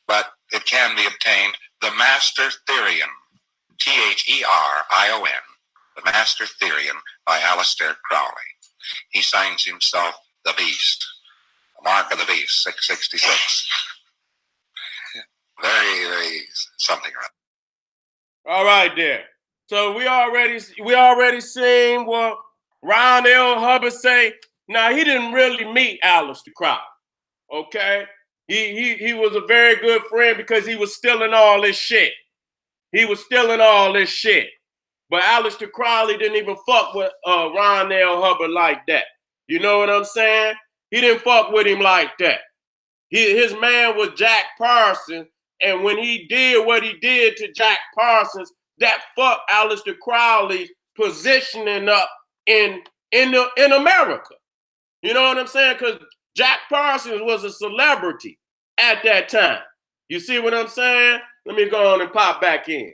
Speaker 2: but it can be obtained. The Master Therion, Therion, The Master Therion by Aleister Crowley. He signs himself the Beast, the Mark of the Beast, 666. Very, very something.
Speaker 1: All right, there. So we already seen what Ron L. Hubbard say. Now, he didn't really meet Aleister Crowley. Okay, he was a very good friend because he was stealing all this shit. He was stealing all this shit. But Aleister Crowley didn't even fuck with Ron L. Hubbard like that. You know what I'm saying? He didn't fuck with him like that. His man was Jack Parsons, and when he did what he did to Jack Parsons, that fucked Aleister Crowley's positioning up in America. You know what I'm saying? Because Jack Parsons was a celebrity at that time. You see what I'm saying? Let me go on and pop back in.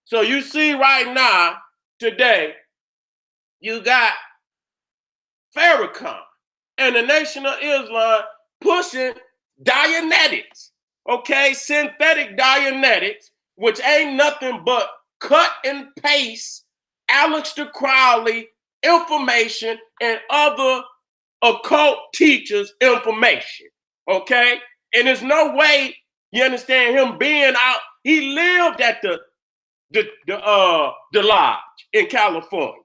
Speaker 1: So you see right now, today, you got Farrakhan and the Nation of Islam pushing Dianetics, okay? Synthetic Dianetics, which ain't nothing but cut and paste Aleister Crowley information and other occult teachers' information, okay? And there's no way, you understand, him being out. He lived at the lodge in California.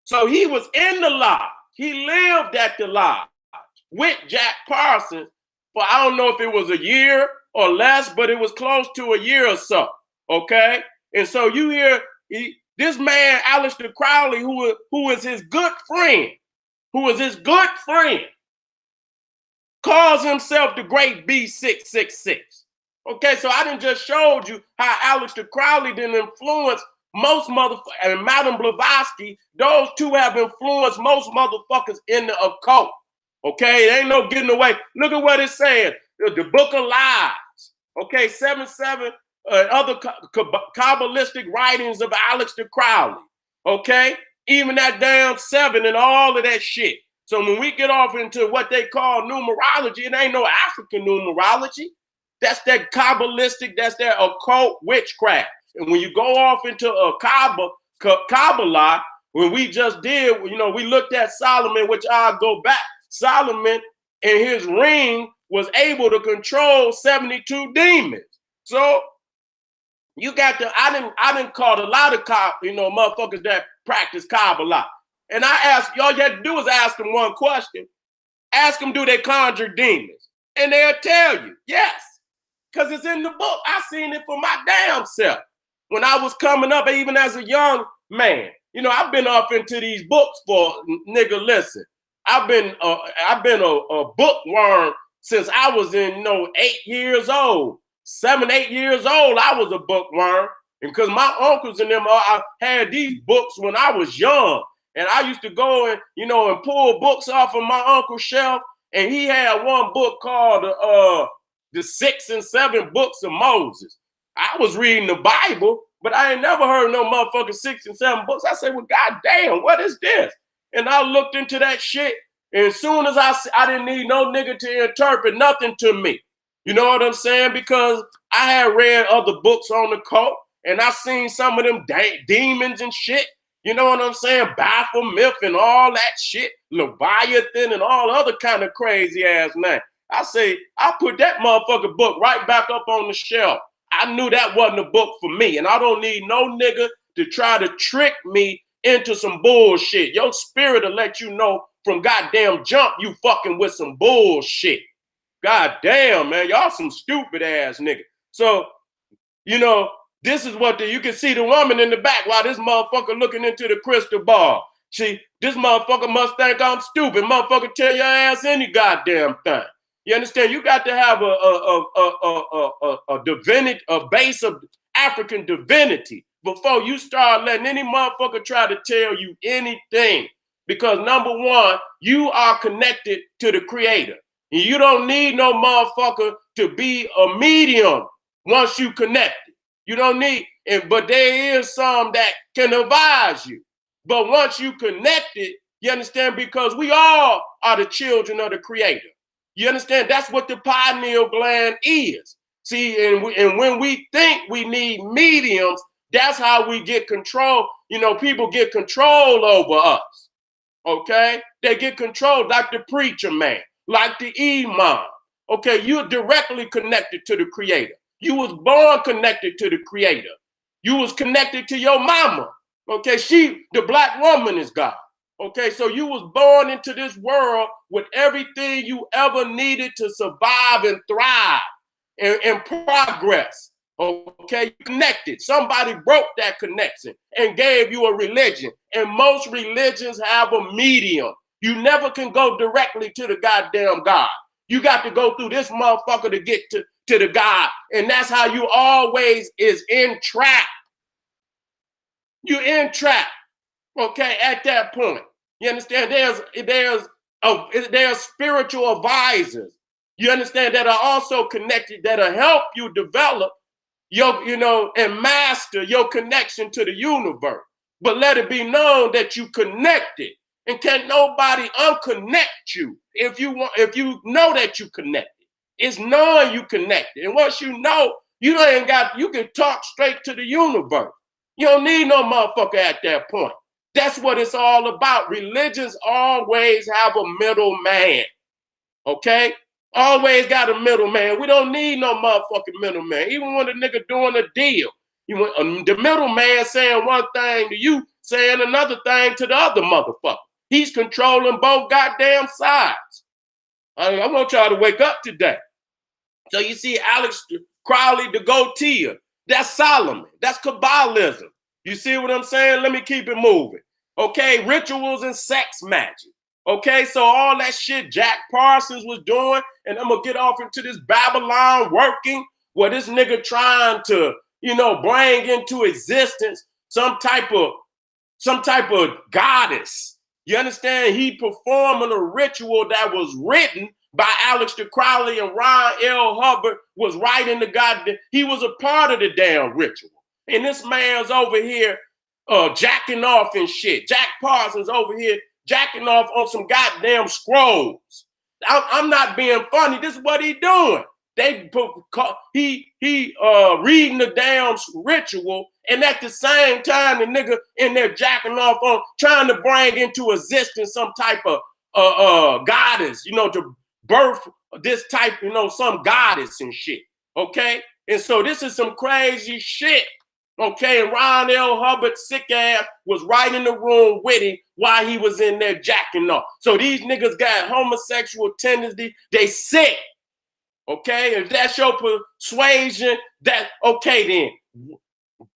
Speaker 1: So he was in the lodge. He lived at the lodge with Jack Parsons for, I don't know if it was a year or less, but it was close to a year or so, okay? And so you hear this man, Aleister Crowley, who is his good friend, calls himself the Great B666. Okay, so I done just showed you how Aleister Crowley didn't influence most motherfuckers, and Madame Blavatsky, those two have influenced most motherfuckers in the occult. Okay, it ain't no getting away. Look at what it's saying. The Book of Lies. Okay, 7 other Kabbalistic writings of Aleister Crowley. Okay, even that damn 7 and all of that shit. So when we get off into what they call numerology, it ain't no African numerology. That's that Kabbalistic, that's that occult witchcraft. And when you go off into a Kabbalah, when we just did, you know, we looked at Solomon, which I'll go back. Solomon in his ring was able to control 72 demons. So you got I didn't call a lot of motherfuckers that practice Kabbalah. And I asked, all you had to do is ask them one question. Ask them, do they conjure demons? And they'll tell you, yes. Because it's in the book. I seen it for my damn self. When I was coming up, even as a young man, you know, I've been off into these books for, nigga, listen. I've been a bookworm since I was in 8 years old, 7, 8 years old. I was a bookworm, and because my uncles and them, I had these books when I was young, and I used to go and and pull books off of my uncle's shelf, and he had one book called the 6 and 7 books of Moses. I was reading the Bible, but I ain't never heard no motherfucking 6 and 7 books. I said, well, goddamn, what is this? And I looked into that shit, and as soon as I didn't need no nigga to interpret nothing to me. You know what I'm saying? Because I had read other books on the cult, and I seen some of them demons and shit. You know what I'm saying? Baphomet and all that shit, Leviathan and all other kind of crazy ass name. I say, I put that motherfucking book right back up on the shelf. I knew that wasn't a book for me, and I don't need no nigga to try to trick me into some bullshit. Your spirit will let you know from goddamn jump you fucking with some bullshit. Goddamn, man, y'all some stupid ass nigga. So, this is what you can see the woman in the back while this motherfucker looking into the crystal ball. See, this motherfucker must think I'm stupid. Motherfucker tell your ass any goddamn thing. You understand? You got to have a divinity, a base of African divinity before you start letting any motherfucker try to tell you anything. Because number one, you are connected to the creator. And you don't need no motherfucker to be a medium once you connected. You don't need, but there is some that can advise you. But once you connected, you understand, because we all are the children of the creator. You understand? That's what the pineal gland is. See, and when we think we need mediums, that's how we get control. People get control over us. Okay? They get control like the preacher man, like the imam. Okay? You're directly connected to the creator. You was born connected to the creator. You was connected to your mama. Okay? The black woman is God. Okay, so you was born into this world with everything you ever needed to survive and thrive and progress. Okay, you connected. Somebody broke that connection and gave you a religion. And most religions have a medium. You never can go directly to the goddamn God. You got to go through this motherfucker to get to the God. And that's how you always is entrapped. You entrapped. Okay, at that point, you understand? There's spiritual advisors. You understand, that are also connected, that'll help you develop and master your connection to the universe. But let it be known that you connected, and can't nobody unconnect you if you know that you connected. It's knowing you connected, and once you know, you can talk straight to the universe. You don't need no motherfucker at that point. That's what it's all about. Religions always have a middleman. Okay? Always got a middleman. We don't need no motherfucking middleman. Even when the nigga doing a deal, the middleman saying one thing to you, saying another thing to the other motherfucker. He's controlling both goddamn sides. I want y'all to wake up today. So you see Alex Crowley, the goatee, that's Solomon. That's Kabbalism. You see what I'm saying? Let me keep it moving. Okay, rituals and sex magic. Okay, so all that shit Jack Parsons was doing, and I'm gonna get off into this Babylon working, where this nigga trying to, bring into existence some type of goddess. You understand? He performing a ritual that was written by Aleister Crowley, and Ron L. Hubbard was writing the goddamn. He was a part of the damn ritual. And this man's over here jacking off and shit. Jack Parsons over here jacking off on some goddamn scrolls. I'm not being funny. This is what he doing. He reading the damn ritual, and at the same time, the nigga in there jacking off on, trying to bring into existence some type of goddess, to birth this type, some goddess and shit. Okay, and so this is some crazy shit. Okay, and Ron L. Hubbard's sick ass was right in the room with him while he was in there jacking off. So these niggas got homosexual tendency. They sick. Okay, if that's your persuasion, okay then.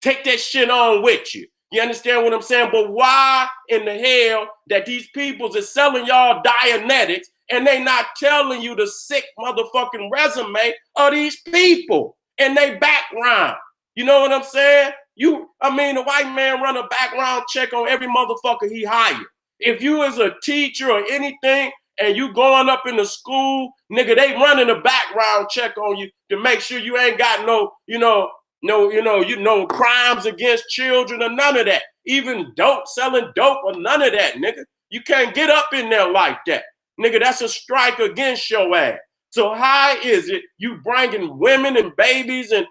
Speaker 1: Take that shit on with you. You understand what I'm saying? But why in the hell that these peoples are selling y'all Dianetics and they not telling you the sick motherfucking resume of these people and their background? You know what I'm saying? The white man run a background check on every motherfucker he hired. If you as a teacher or anything and you going up in the school, nigga, they running a background check on you to make sure you ain't got no crimes against children or none of that. Even selling dope or none of that, nigga. You can't get up in there like that. Nigga, that's a strike against your ass. So how is it you bringing women and babies and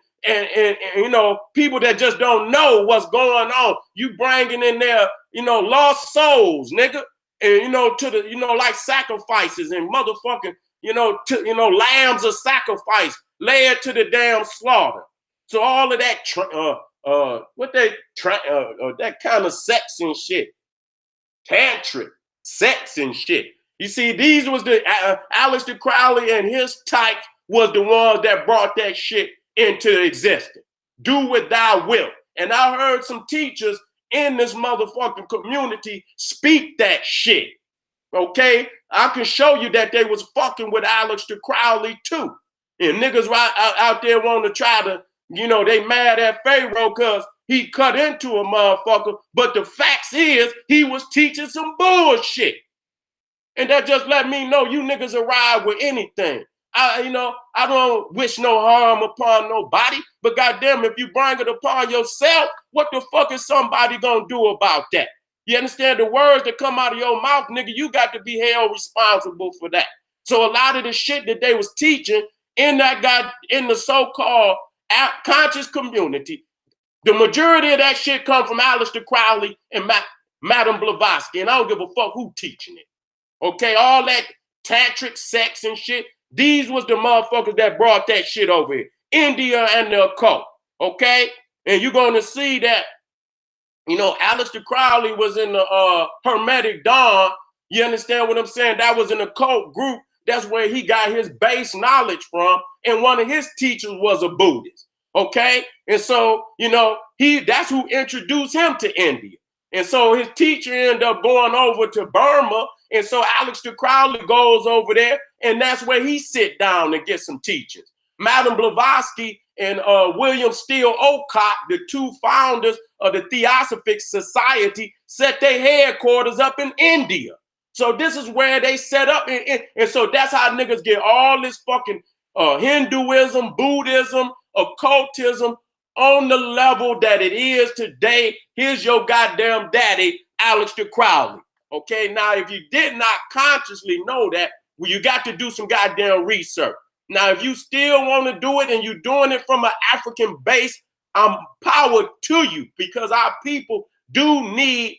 Speaker 1: people that just don't know what's going on? You bringing in there, lost souls, nigga. And, like sacrifices and motherfucking, lambs of sacrifice led to the damn slaughter. So all of that, that kind of sex and shit, tantric sex and shit. You see, these was the Aleister Crowley and his type was the ones that brought that shit into existence. Do what thou wilt. And I heard some teachers in this motherfucking community speak that shit. Okay, I can show you that they was fucking with Aleister Crowley too. And niggas right out there want to try to, they mad at Pharaoh because he cut into a motherfucker. But the facts is he was teaching some bullshit. And that just let me know you niggas arrive with anything. I don't wish no harm upon nobody, but goddamn, if you bring it upon yourself, what the fuck is somebody gonna do about that? You understand? The words that come out of your mouth, nigga, you got to be held responsible for that. So a lot of the shit that they was teaching in the so-called conscious community, the majority of that shit come from Aleister Crowley and Madame Blavatsky, and I don't give a fuck who teaching it. Okay, all that tantric sex and shit, these was the motherfuckers that brought that shit over here. India and the occult, okay? And you're going to see that, Aleister Crowley was in the Hermetic Dawn. You understand what I'm saying? That was an occult group. That's where he got his base knowledge from. And one of his teachers was a Buddhist, okay? And so, that's who introduced him to India. And so his teacher ended up going over to Burma. And so Aleister Crowley goes over there, and that's where he sit down and get some teachings. Madame Blavatsky and William Steele Olcott, the two founders of the Theosophic Society, set their headquarters up in India. So this is where they set up. And so that's how niggas get all this fucking Hinduism, Buddhism, occultism on the level that it is today. Here's your goddamn daddy, Aleister Crowley. Okay, now if you did not consciously know that, well, you got to do some goddamn research. Now, if you still want to do it and you're doing it from an African base, I'm power to you, because our people do need,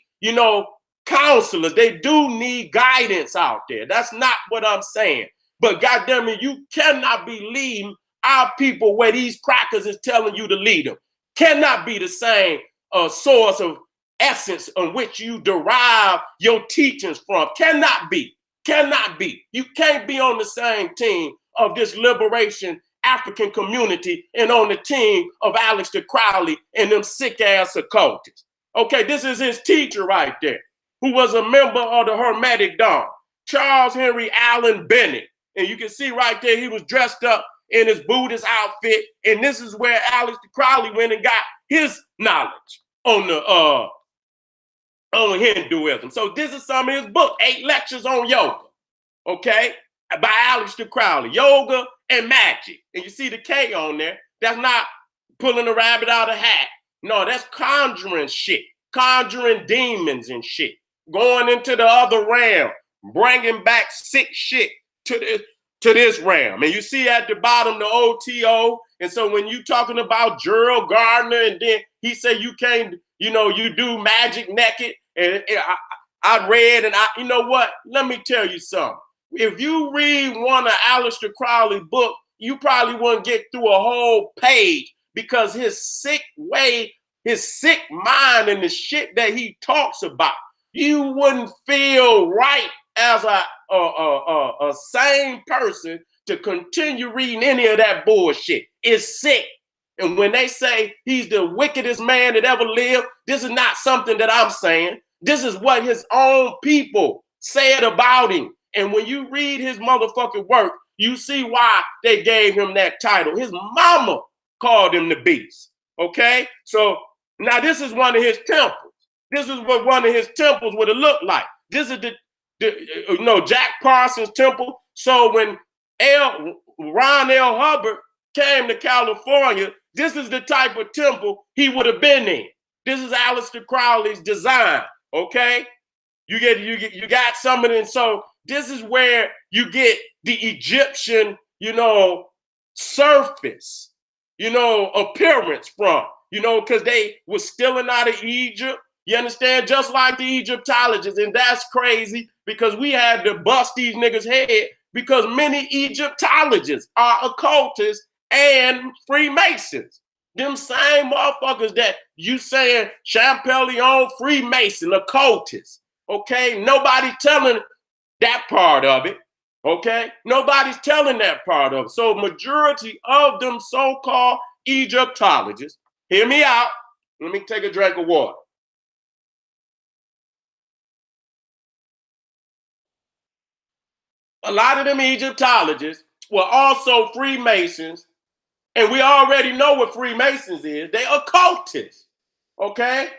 Speaker 1: counselors. They do need guidance out there. That's not what I'm saying. But goddamn it, you cannot be leading our people where these crackers is telling you to lead them. Cannot be the same source of essence on which you derive your teachings from. Cannot be. You can't be on the same team of this liberation African community and on the team of Aleister Crowley and them sick ass occultists. Okay, this is his teacher right there, who was a member of the Hermetic Dawn, Charles Henry Allen Bennett. And you can see right there, he was dressed up in his Buddhist outfit. And this is where Aleister Crowley went and got his knowledge on Hinduism. So this is some of his book, 8 lectures on yoga, okay, by Aleister Crowley, yoga and magic. And you see the K on there. That's not pulling a rabbit out of a hat. No, that's conjuring shit, conjuring demons and shit, going into the other realm, bringing back sick shit to this realm. And you see at the bottom the OTO. And so when you talking about Gerald Gardner, and then he said you can't, you do magic naked. And I read, and you know what? Let me tell you something. If you read one of Aleister Crowley's book, you probably wouldn't get through a whole page, because his sick way, his sick mind, and the shit that he talks about, you wouldn't feel right as a sane person to continue reading any of that bullshit. It's sick. And when they say he's the wickedest man that ever lived, this is not something that I'm saying. This is what his own people said about him. And when you read his motherfucking work, you see why they gave him that title. His mama called him the beast. Okay? So now this is one of his temples. This is what one of his temples would have looked like. This is the Jack Parsons temple. So when Ron L. Hubbard came to California, this is the type of temple he would have been in. This is Aleister Crowley's design. Okay? You got some of it. So this is where you get the Egyptian, surface, appearance from, because they were stealing out of Egypt. You understand? Just like the Egyptologists. And that's crazy because we had to bust these niggas' head because many Egyptologists are occultists and Freemasons. Them same motherfuckers that you saying Champollion, Freemason, occultist. Okay? Nobody's telling that part of it. Okay? Nobody's telling that part of it. So majority of them so-called Egyptologists, hear me out. Let me take a drink of water. A lot of them Egyptologists were also Freemasons, and we already know what Freemasons is. They occultists, okay?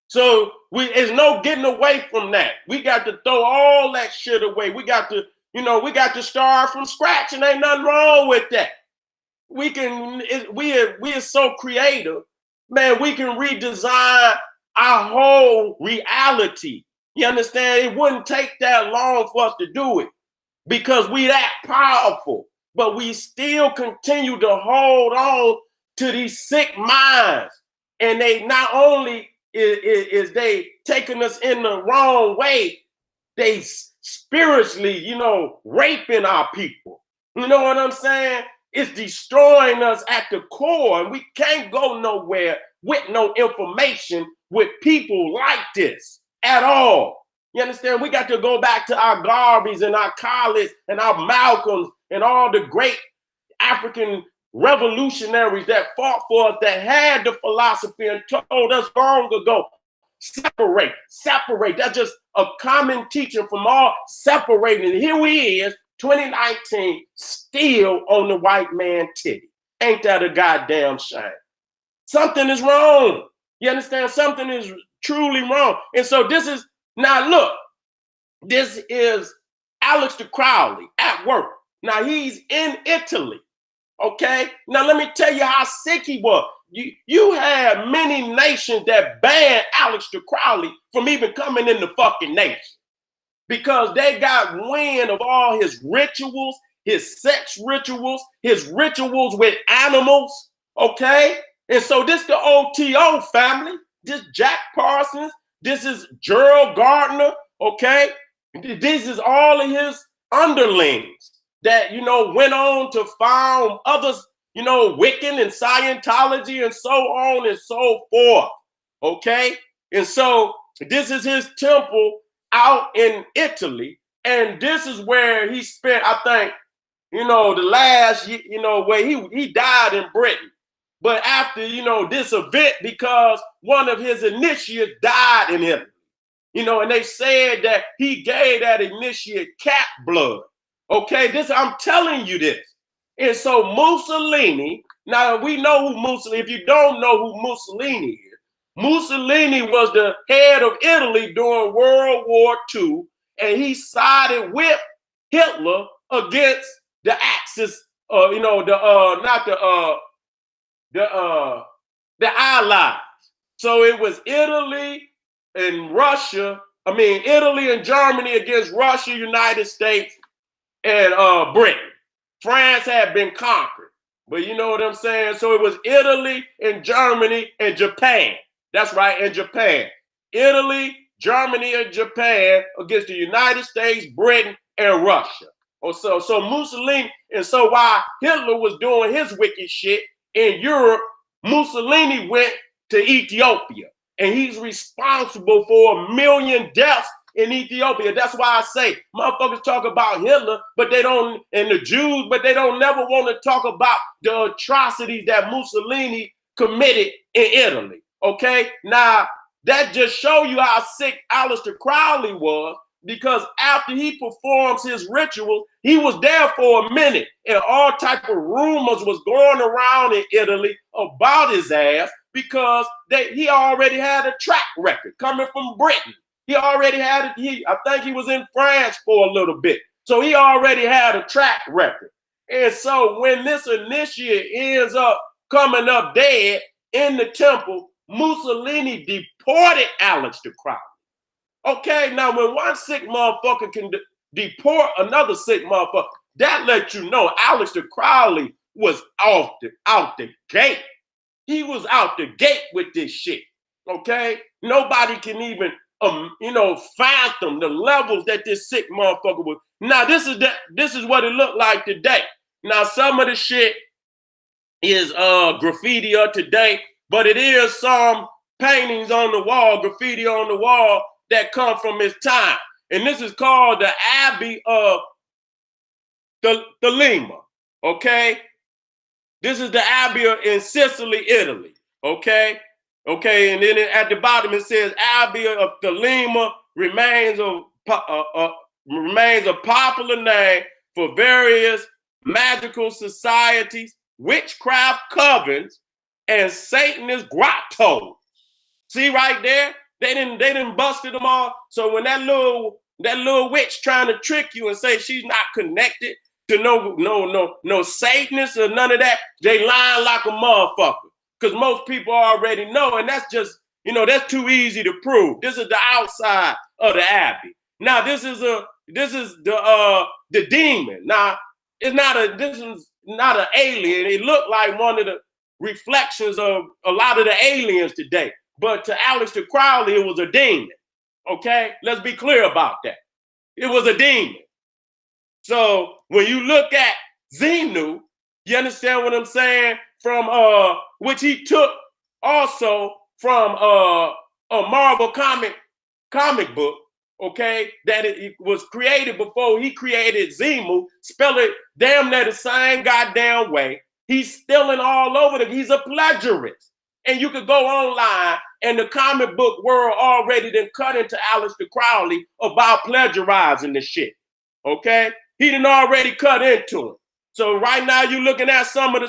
Speaker 1: So there's no getting away from that. We got to throw all that shit away. We got to start from scratch, and ain't nothing wrong with that. We are so creative, man. We can redesign our whole reality. You understand? It wouldn't take that long for us to do it, because we that powerful, but we still continue to hold on to these sick minds. And they not only is they taking us in the wrong way, they spiritually, raping our people. You know what I'm saying? It's destroying us at the core, and we can't go nowhere with no information with people like this at all. You understand? We got to go back to our Garveys and our Collards and our Malcolms and all the great African revolutionaries that fought for us, that had the philosophy and told us long ago, separate. That's just a common teaching from all separating. And here we is, 2019, still on the white man titty. Ain't that a goddamn shame? Something is wrong. You understand? Something is truly wrong. And so this is, now look, this is Aleister Crowley at work. Now he's in Italy, okay? Now let me tell you how sick he was. You had many nations that banned Aleister Crowley from even coming in the fucking nation because they got wind of all his rituals, his sex rituals, his rituals with animals, okay? And so this the OTO family, this Jack Parsons, this is Gerald Gardner, okay? This is all of his underlings that, went on to found others, Wiccan and Scientology and so on and so forth, okay? And so this is his temple out in Italy, and this is where he spent, I think, the last, where he died in Britain. But after, this event, because one of his initiates died in Italy, and they said that he gave that initiate cat blood. Okay, I'm telling you this. And so Mussolini, now we know who Mussolini, if you don't know who Mussolini is, Mussolini was the head of Italy during World War II, and he sided with Hitler against the Axis, the Allies. So it was Italy and Italy and Germany against Russia, United States, and Britain. France had been conquered, but you know what I'm saying? So it was Italy and Germany and Japan. That's right, and Japan. Italy, Germany, and Japan against the United States, Britain, and Russia. So Mussolini, and so while Hitler was doing his wicked shit in Europe, Mussolini went to Ethiopia, and he's responsible for 1 million deaths in Ethiopia. That's why I say motherfuckers talk about Hitler, but they don't, and the Jews, but they don't never want to talk about the atrocities that Mussolini committed in Italy. Okay, now that just show you how sick Aleister Crowley was, because after he performs his rituals, he was there for a minute, and all type of rumors was going around in Italy about his ass, because he already had a track record coming from Britain. He already had it. I think he was in France for a little bit, so he already had a track record. And so when this initiate ends up coming up dead in the temple, Mussolini deported Aleister Crowley. Okay, now when one sick motherfucker can deport another sick motherfucker, that lets you know Aleister Crowley was out the gate. He was out the gate with this shit. Okay, nobody can even fathom the levels that this sick motherfucker was. Now this is what it looked like today. Now some of the shit is graffiti of today, but it is some paintings on the wall, graffiti on the wall that come from his time. And this is called the Abbey of the Lima. Okay, this is the Abbey in Sicily, Italy. Okay, and then at the bottom it says Abbey of the Lima remains a popular name for various magical societies, witchcraft covens, and Satanist grottos. See right there? They didn't busted them all. So when that little witch trying to trick you and say she's not connected to no Satanists or none of that, they lying like a motherfucker. Because most people already know, and that's just, that's too easy to prove. This is the outside of the Abbey. Now this is the demon. Now this is not an alien. It looked like one of the reflections of a lot of the aliens today. But to Aleister Crowley, it was a demon. Okay? Let's be clear about that. It was a demon. So when you look at Xenu, you understand what I'm saying? From which he took also from a Marvel comic book, okay, that it was created before he created Xenu, spell it damn near the same goddamn way. He's stealing all over he's a plagiarist. And you could go online, and the comic book world already done cut into Aleister Crowley about plagiarizing the shit. Okay? He done already cut into it. So right now you're looking at some of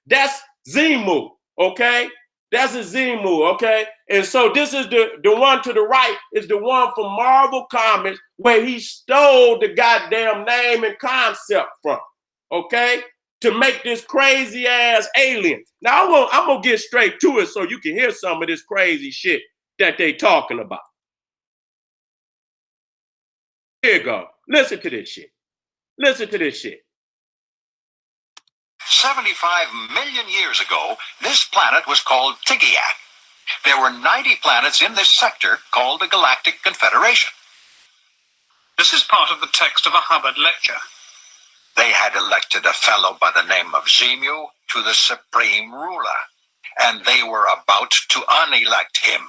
Speaker 1: that's Xenu, okay? That's a Xenu, okay? And so this is the one to the right is the one from Marvel Comics where he stole the goddamn name and concept from, okay? To make this crazy ass alien. Now I'm gonna get straight to it so you can hear some of this crazy shit that they talking about. Here you go. Listen to this shit. Listen to this shit.
Speaker 2: 75 million years ago, this planet was called Tigiak. There were 90 planets in this sector called the Galactic Confederation.
Speaker 3: This is part of the text of a Hubbard lecture.
Speaker 2: They had elected a fellow by the name of Xenu to the supreme ruler, and they were about to unelect him.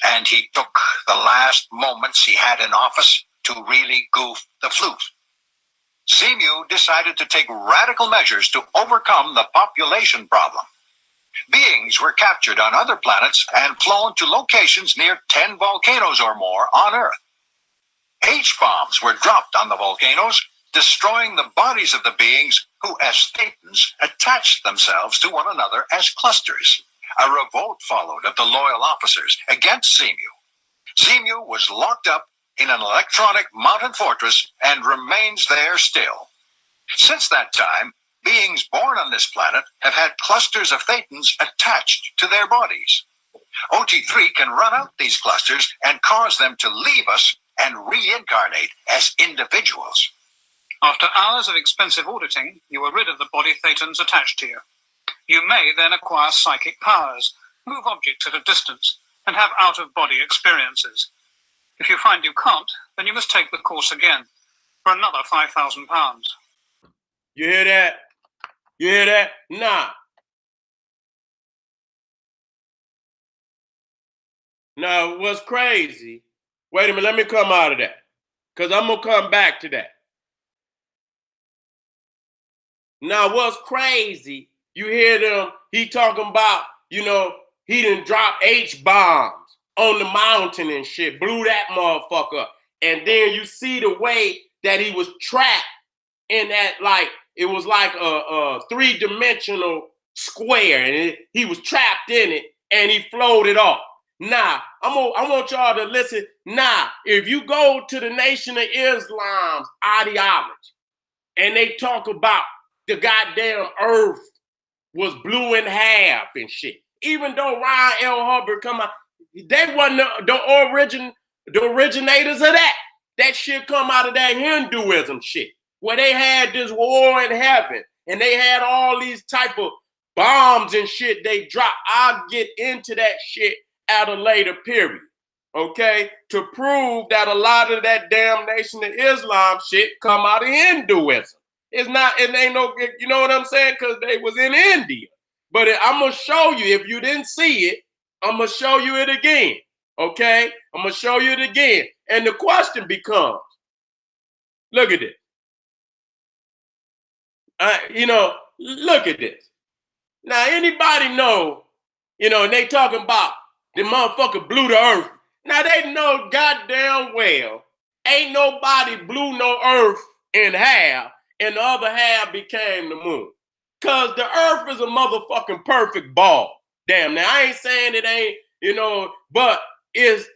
Speaker 2: And he took the last moments he had in office to really goof the flute. Xenu decided to take radical measures to overcome the population problem. Beings were captured on other planets and flown to locations near 10 volcanoes or more on Earth. H-bombs were dropped on the volcanoes, destroying the bodies of the beings who, as Thetans, attached themselves to one another as clusters. A revolt followed of the loyal officers against Xenu. Xenu was locked up in an electronic mountain fortress and remains there still. Since that time, beings born on this planet have had clusters of Thetans attached to their bodies. OT3 can run out these clusters and cause them to leave us and reincarnate as individuals.
Speaker 3: After hours of expensive auditing, you are rid of the body Thetans attached to you. You may then acquire psychic powers, move objects at a distance, and have out-of-body experiences. If you find you can't, then you must take the course again for another £5,000.
Speaker 1: You hear that? You hear that? Nah. Now, what's crazy, wait a minute, let me come out of that, because I'm going to come back to that. Now, what's crazy, you hear them, he talking about you know, he done dropped H-bombs on the mountain and shit, blew that motherfucker up. And then you see the way that he was trapped in that, like, it was like a three-dimensional square, and he was trapped in it, and he floated off. Nah, I want y'all to listen. Nah, if you go to the Nation of Islam's ideology, and they talk about the goddamn earth was blue in half and shit, even though Ryan L. Hubbard come out, they wasn't the originators of that. That shit come out of that Hinduism shit, where they had this war in heaven, and they had all these type of bombs and shit they dropped. I'll get into that shit at a later period, okay? To prove that a lot of that damn Nation of Islam shit come out of Hinduism. It ain't no, you know what I'm saying? Because they was in India. But I'm going to show you, if you didn't see it, I'm going to show you it again, okay? I'm going to show you it again. And the question becomes, look at this. You know, look at this. Now, anybody know, you know, and they talking about the motherfucker blew the earth. Now, they know goddamn well ain't nobody blew no earth in half and the other half became the moon. Because the earth is a motherfucking perfect ball. Damn, now, I ain't saying it ain't, you know, but is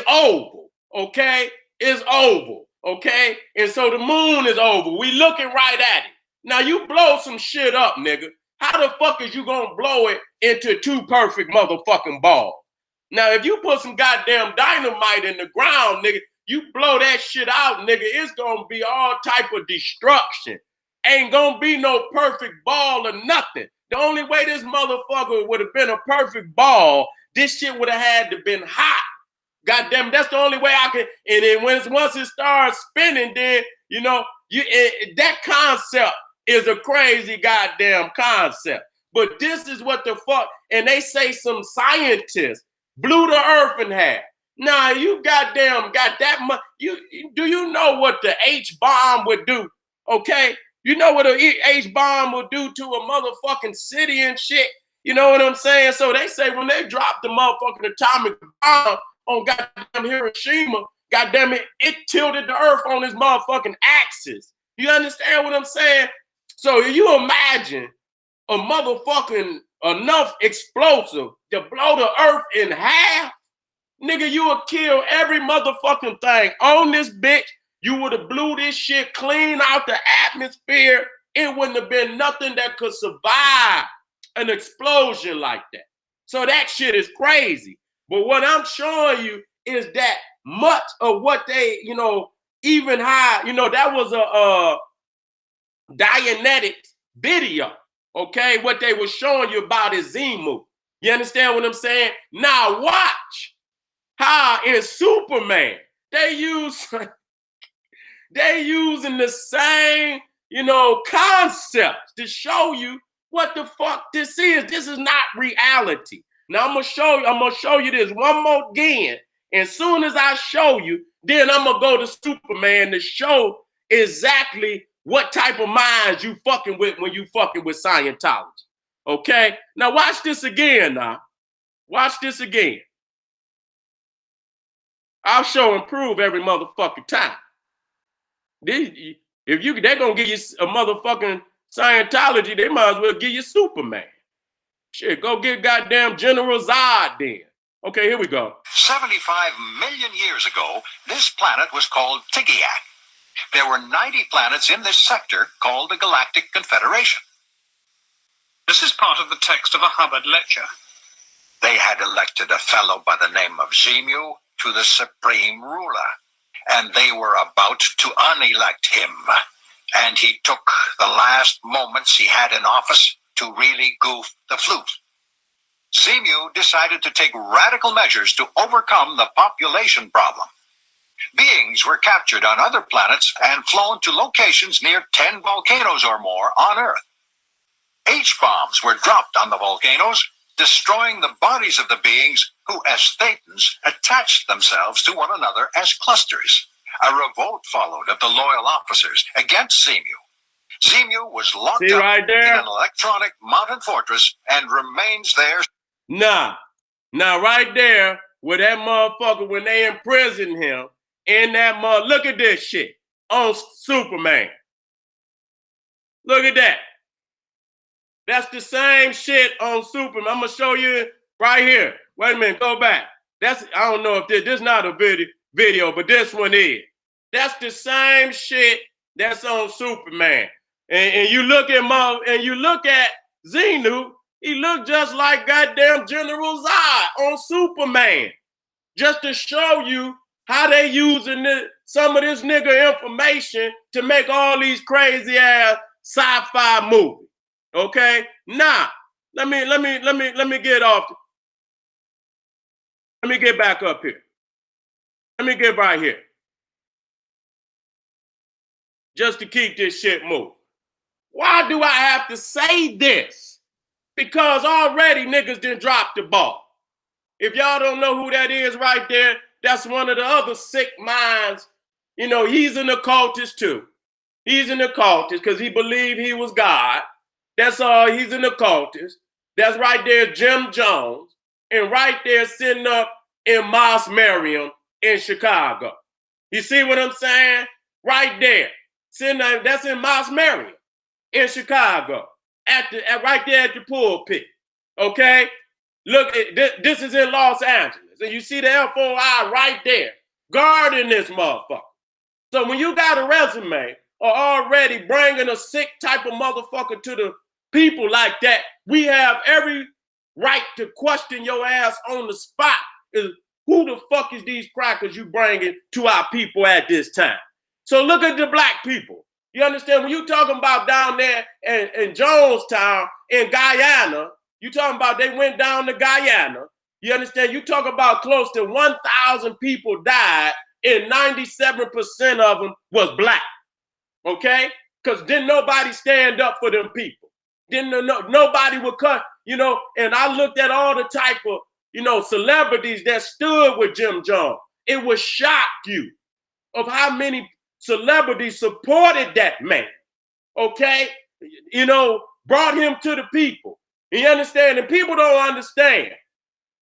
Speaker 1: oval, okay? It's oval, okay? And so the moon is oval. We looking right at it. Now, you blow some shit up, nigga. How the fuck is you gonna blow it into two perfect motherfucking balls? Now, if you put some goddamn dynamite in the ground, nigga, you blow that shit out, nigga, it's gonna be all type of destruction. Ain't gonna be no perfect ball or nothing. The only way this motherfucker would have been a perfect ball, this shit would have had to been hot. Goddamn, that's the only way I can. And then once it starts spinning, then you know that concept is a crazy goddamn concept. But this is what the fuck, and they say some scientists blew the earth in half. Now you goddamn got that much. Do you know what the H-bomb would do? Okay, you know what a H-bomb would do to a motherfucking city and shit. You know what I'm saying? So they say when they dropped the motherfucking atomic bomb on goddamn Hiroshima, goddamn it, it tilted the earth on this motherfucking axis. You understand what I'm saying? So you imagine a motherfucking enough explosive to blow the earth in half, nigga, you would kill every motherfucking thing on this bitch. You would have blew this shit clean out the atmosphere. It wouldn't have been nothing that could survive an explosion like that. So that shit is crazy. But what I'm showing you is that much of what they, you know, even high, you know, that was a Dianetics video, okay? What they were showing you about is Zemu. You understand what I'm saying? Now watch how in Superman they using the same, you know, concepts to show you what the fuck this is. This is not reality. Now I'm gonna show you this one more again. And soon as I show you, then I'm gonna go to Superman to show exactly what type of minds you fucking with when you fucking with Scientology. Okay? Now watch this again now. Watch this again. I'll show and prove every motherfucking time. They're gonna give you a motherfucking Scientology, they might as well give you Superman. Shit, go get goddamn General Zod then. Okay, here we go.
Speaker 2: 75 million years ago, this planet was called Tigiak. There were 90 planets in this sector called the Galactic Confederation.
Speaker 3: This is part of the text of a Hubbard lecture.
Speaker 2: They had elected a fellow by the name of Zemu to the supreme ruler, and they were about to unelect him. And he took the last moments he had in office to really goof the flute. Zemu decided to take radical measures to overcome the population problem. Beings were captured on other planets and flown to locations near 10 volcanoes or more on Earth. H-bombs were dropped on the volcanoes, destroying the bodies of the beings who, as thetans, attached themselves to one another as clusters. A revolt followed of the loyal officers against Zemu. Zemu was locked up
Speaker 1: right there?
Speaker 2: in an electronic mountain fortress and remains there.
Speaker 1: Nah. Now right there, with that motherfucker, when they imprison him, in that look at this shit on Superman. Look at that. That's the same shit on Superman. I'm gonna show you right here. Wait a minute, go back. I don't know if this is not a video, but this one is. That's the same shit that's on Superman. And you look at Xenu, he looked just like goddamn General Zod on Superman. Just to show you how they using some of this nigga information to make all these crazy ass sci-fi movies. Okay? Now, let me get off. Let me get back up here. Let me get right here. Just to keep this shit moving. Why do I have to say this? Because already niggas done dropped the ball. If y'all don't know who that is right there, that's one of the other sick minds. You know, he's an occultist too. He's an occultist because he believed he was God. That's all. He's an occultist. That's right there, Jim Jones. And right there sitting up in Mos Mariam in Chicago. You see what I'm saying? Right there. Sitting there, that's in Mos Mariam in Chicago. Right there at the pulpit. Okay? Look, this is in Los Angeles. And you see the FOI right there, guarding this motherfucker. So when you got a resume or already bringing a sick type of motherfucker to the people like that, we have every right to question your ass on the spot. Who the fuck is these crackers you bringing to our people at this time? So look at the black people. You understand? When you talking about down there in Jonestown, in Guyana, you talking about they went down to Guyana. You understand? You talk about close to 1,000 people died and 97% of them was black. Okay? Because didn't nobody stand up for them people. Nobody would cut, you know, and I looked at all the type of, you know, celebrities that stood with Jim Jones. It would shock you of how many celebrities supported that man. Okay? You know, brought him to the people. You understand? And people don't understand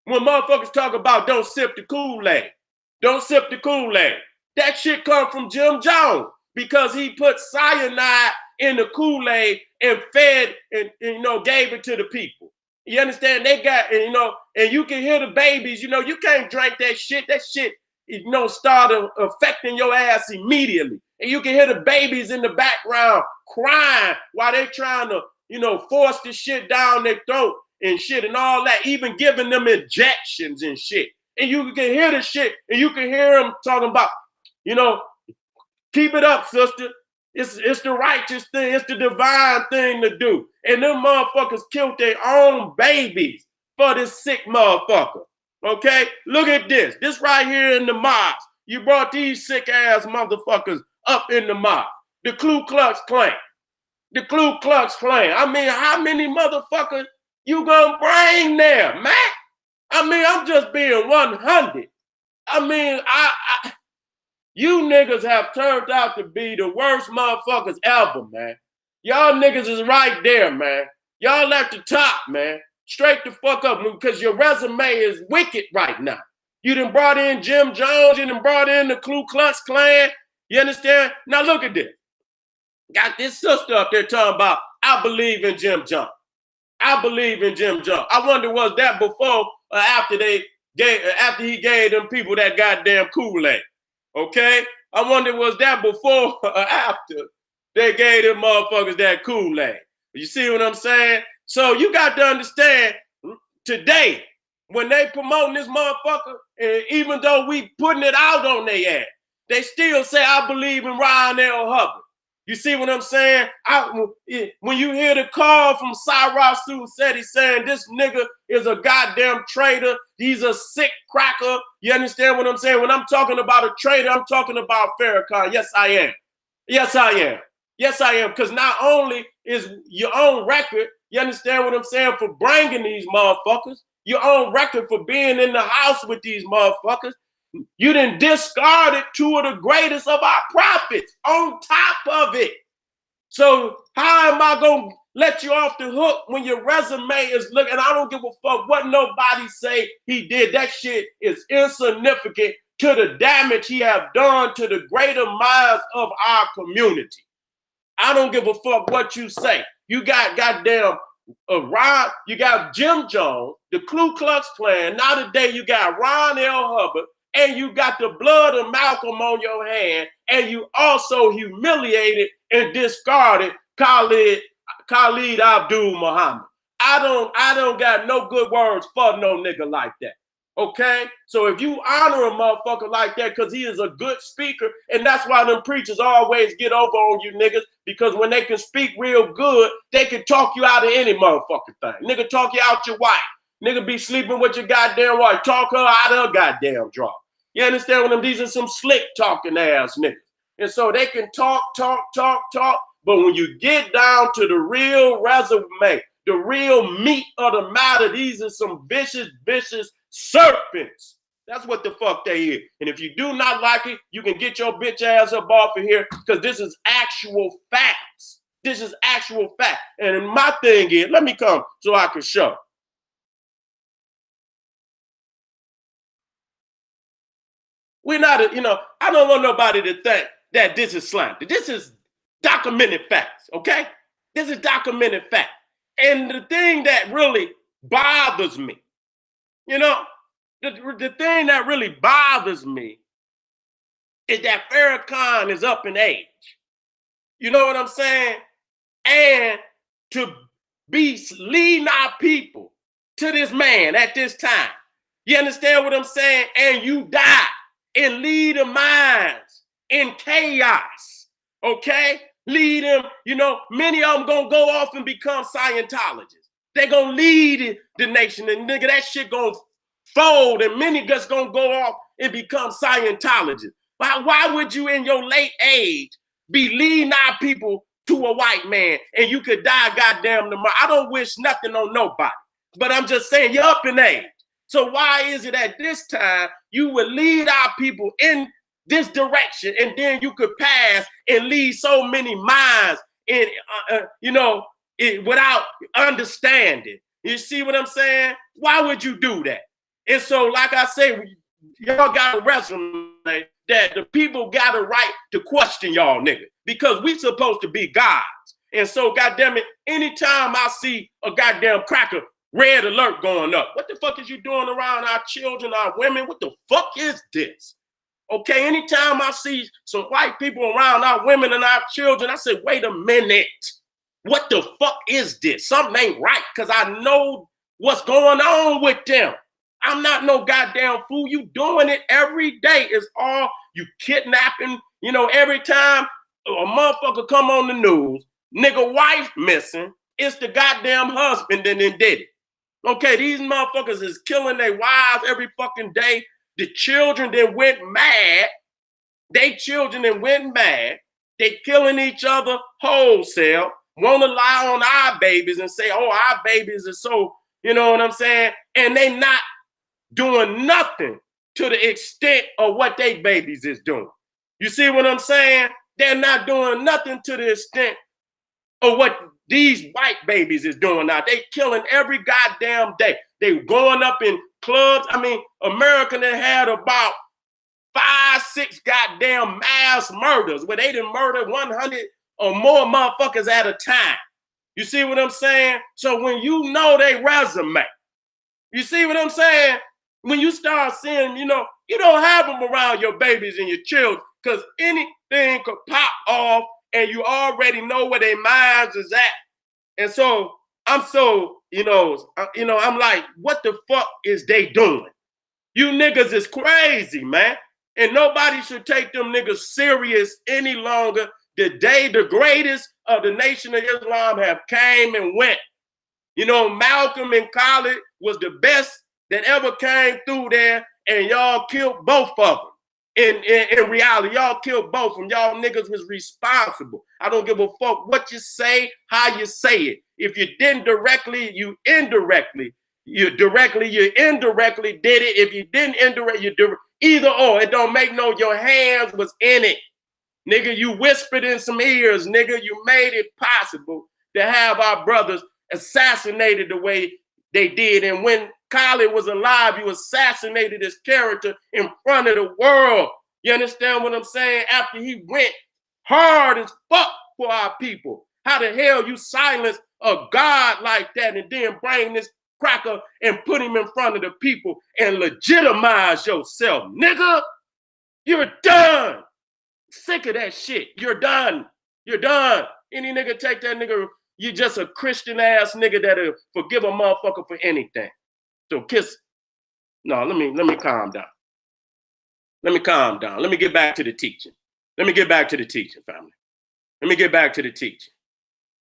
Speaker 1: when motherfuckers talk about don't sip the Kool-Aid. Don't sip the Kool-Aid. That shit come from Jim Jones because he put cyanide in the Kool-Aid and fed and you know, gave it to the people. You understand? They got, and, you know, and you can hear the babies, you know, you can't drink that shit. That shit, you know, started affecting your ass immediately. And you can hear the babies in the background crying while they trying to, you know, force the shit down their throat and shit and all that, even giving them injections and shit. And you can hear the shit and you can hear them talking about, you know, keep it up, sister. It's the righteous thing. It's the divine thing to do. And them motherfuckers killed their own babies for this sick motherfucker. Okay? Look at this. This right here in the mosque. You brought these sick ass motherfuckers up in the mosque. The Ku Klux Klan. The Ku Klux Klan. I mean, how many motherfuckers you gonna bring there, man? I mean, I'm just being 100. I mean, you niggas have turned out to be the worst motherfuckers ever, man. Y'all niggas is right there, man. Y'all at the top, man. Straight the fuck up, because your resume is wicked right now. You done brought in Jim Jones, you done brought in the Ku Klux Klan. You understand? Now look at this. Got this sister up there talking about, I believe in Jim Jones. I believe in Jim Jones. I wonder, was that before or after after he gave them people that goddamn Kool-Aid? Okay? I wonder, was that before or after they gave them motherfuckers that Kool-Aid? You see what I'm saying? So you got to understand, today, when they promoting this motherfucker, and even though we putting it out on their ass, they still say, I believe in Ryan L. Hubbard. You see what I'm saying? When you hear the call from Cyrus Sinister saying this nigga is a goddamn traitor, he's a sick cracker. You understand what I'm saying? When I'm talking about a traitor, I'm talking about Farrakhan. Yes, I am. Yes, I am. Yes, I am. Because not only is your own record, you understand what I'm saying, for bringing these motherfuckers, your own record for being in the house with these motherfuckers, you done discarded two of the greatest of our prophets on top of it. So how am I going to let you off the hook when your resume is looking. I don't give a fuck what nobody say he did. That shit is insignificant to the damage he have done to the greater minds of our community. I don't give a fuck what you say. You got goddamn Ron, you got Jim Jones, the Ku Klux Klan. Now today you got Ron L. Hubbard, and you got the blood of Malcolm on your hand, and you also humiliated and discarded Khalid Abdul Muhammad. I don't got no good words for no nigga like that. Okay? So if you honor a motherfucker like that because he is a good speaker, and that's why them preachers always get over on you niggas, because when they can speak real good, they can talk you out of any motherfucking thing. Nigga talk you out your wife. Nigga be sleeping with your goddamn wife. Talk her out of her goddamn draw. You understand what I'm? These are some slick talking ass niggas. And so they can talk. But when you get down to the real resume, the real meat of the matter, these are some vicious serpents. That's what the fuck they is. And if you do not like it, you can get your bitch ass up off of here, because this is actual facts. This is actual fact. And my thing is, let me come so I can show. We're not, I don't want nobody to think that this is slander. This is documented facts, okay? This is documented fact. And the thing that really bothers me, the thing that really bothers me is that Farrakhan is up in age. You know what I'm saying? And to be leading our people to this man at this time. You understand what I'm saying? And you die and lead the minds in chaos. Okay? Lead them, many of them gonna go off and become Scientologists. They gonna lead the nation, and nigga, that shit gonna fold, and many just gonna go off and become Scientologists. Why would you in your late age be leading our people to a white man and you could die goddamn tomorrow? I don't wish nothing on nobody, but I'm just saying you're up in age. So why is it at this time you would lead our people in this direction, and then you could pass and lead so many minds in, without understanding? You see what I'm saying? Why would you do that? And so, like I say, y'all got a resume that the people got a right to question y'all, nigga, because we supposed to be gods. And so, goddamn it, anytime I see a goddamn cracker red alert going up, what the fuck is you doing around our children, our women? What the fuck is this? Okay, anytime I see some white people around our women and our children, I say, wait a minute. What the fuck is this? Something ain't right, because I know what's going on with them. I'm not no goddamn fool. You doing it every day. It's all you kidnapping. Every time a motherfucker come on the news, nigga wife missing, it's the goddamn husband that then did it. Okay, these motherfuckers is killing their wives every fucking day. The children that went mad. They killing each other wholesale. Want to lie on our babies and say, oh, our babies are so, you know what I'm saying? And they not doing nothing to the extent of what they babies is doing. You see what I'm saying? They're not doing nothing to the extent of what these white babies is doing now. They killing every goddamn day. They going up in clubs. I mean, America had about 5-6 goddamn mass murders where they done murdered 100 or more motherfuckers at a time. You see what I'm saying? So when you know they resume, you see what I'm saying? When you start seeing, you don't have them around your babies and your children, because anything could pop off and you already know where their minds is at. And so I'm I'm like, what the fuck is they doing? You niggas is crazy, man. And nobody should take them niggas serious any longer. The day the greatest of the Nation of Islam have came and went. Malcolm and Khalid was the best that ever came through there, and y'all killed both of them. In reality, y'all killed both of them. Y'all niggas was responsible. I don't give a fuck what you say, how you say it. If you didn't directly, you indirectly. You directly, you indirectly did it. If you didn't indirect, you do either or. It don't make no, your hands was in it. Nigga, you whispered in some ears, nigga. You made it possible to have our brothers assassinated the way they did. And when Khalid was alive, you assassinated his character in front of the world. You understand what I'm saying? After he went hard as fuck for our people. How the hell you silence a God like that and then bring this cracker and put him in front of the people and legitimize yourself, nigga? You're done. Sick of that shit. You're done. You're done. Any nigga take that nigga, you just a Christian ass nigga that'll forgive a motherfucker for anything. So kiss. No, let me calm down. Let me calm down. Let me get back to the teaching. Let me get back to the teaching, family. Let me get back to the teaching.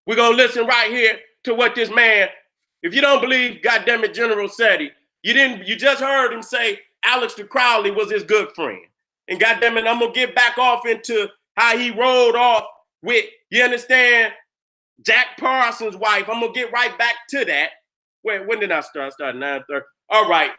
Speaker 1: We're gonna listen right here to what this man, if you don't believe, goddamn it, generalseti, you just heard him say Aleister Crowley was his good friend. And goddamn it, I'm gonna get back off into how he rolled off with, you understand, Jack Parsons' wife. I'm gonna get right back to that. Wait, when did I start? I started 9:30. All right,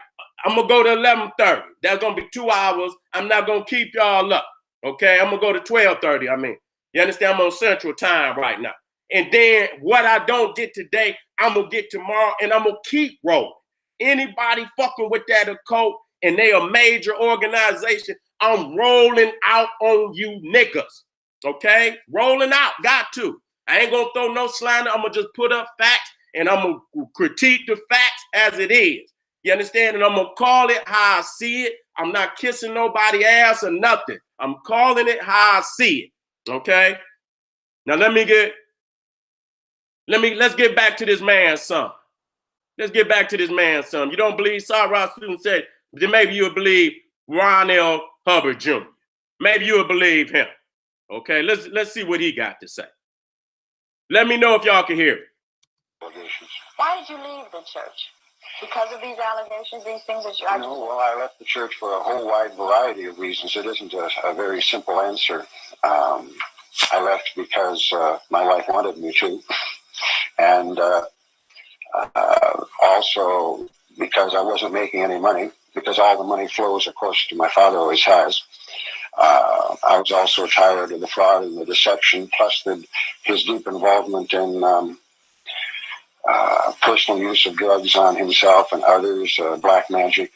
Speaker 1: I'm gonna go to 11:30. That's gonna be 2 hours. I'm not gonna keep y'all up. Okay, I'm gonna go to 12:30. I mean, you understand? I'm on Central Time right now. And then what I don't get today, I'm gonna get tomorrow, and I'm gonna keep rolling. Anybody fucking with that occult and they a major organization, I'm rolling out on you niggas. Okay? Rolling out. Got to. I ain't gonna throw no slander. I'm gonna just put up facts and I'm gonna critique the facts as it is. You understand? And I'm gonna call it how I see it. I'm not kissing nobody's ass or nothing. I'm calling it how I see it. Okay? Now let's get back to this man's son. Let's get back to this man's son. You don't believe Sarah student said, then maybe you'll believe Ron L. Hubbard Jr. Maybe you'll believe him. Okay, let's see what he got to say. Let me know if y'all can hear it.
Speaker 4: Why did you leave the church? Because of these allegations, these things that you...
Speaker 5: No, well, I left the church for a whole wide variety of reasons. It isn't a very simple answer. I left because my wife wanted me to, and also because I wasn't making any money, because all the money flows, of course, to my father always has. I was also tired of the fraud and the deception, plus his deep involvement in personal use of drugs on himself and others, black magic.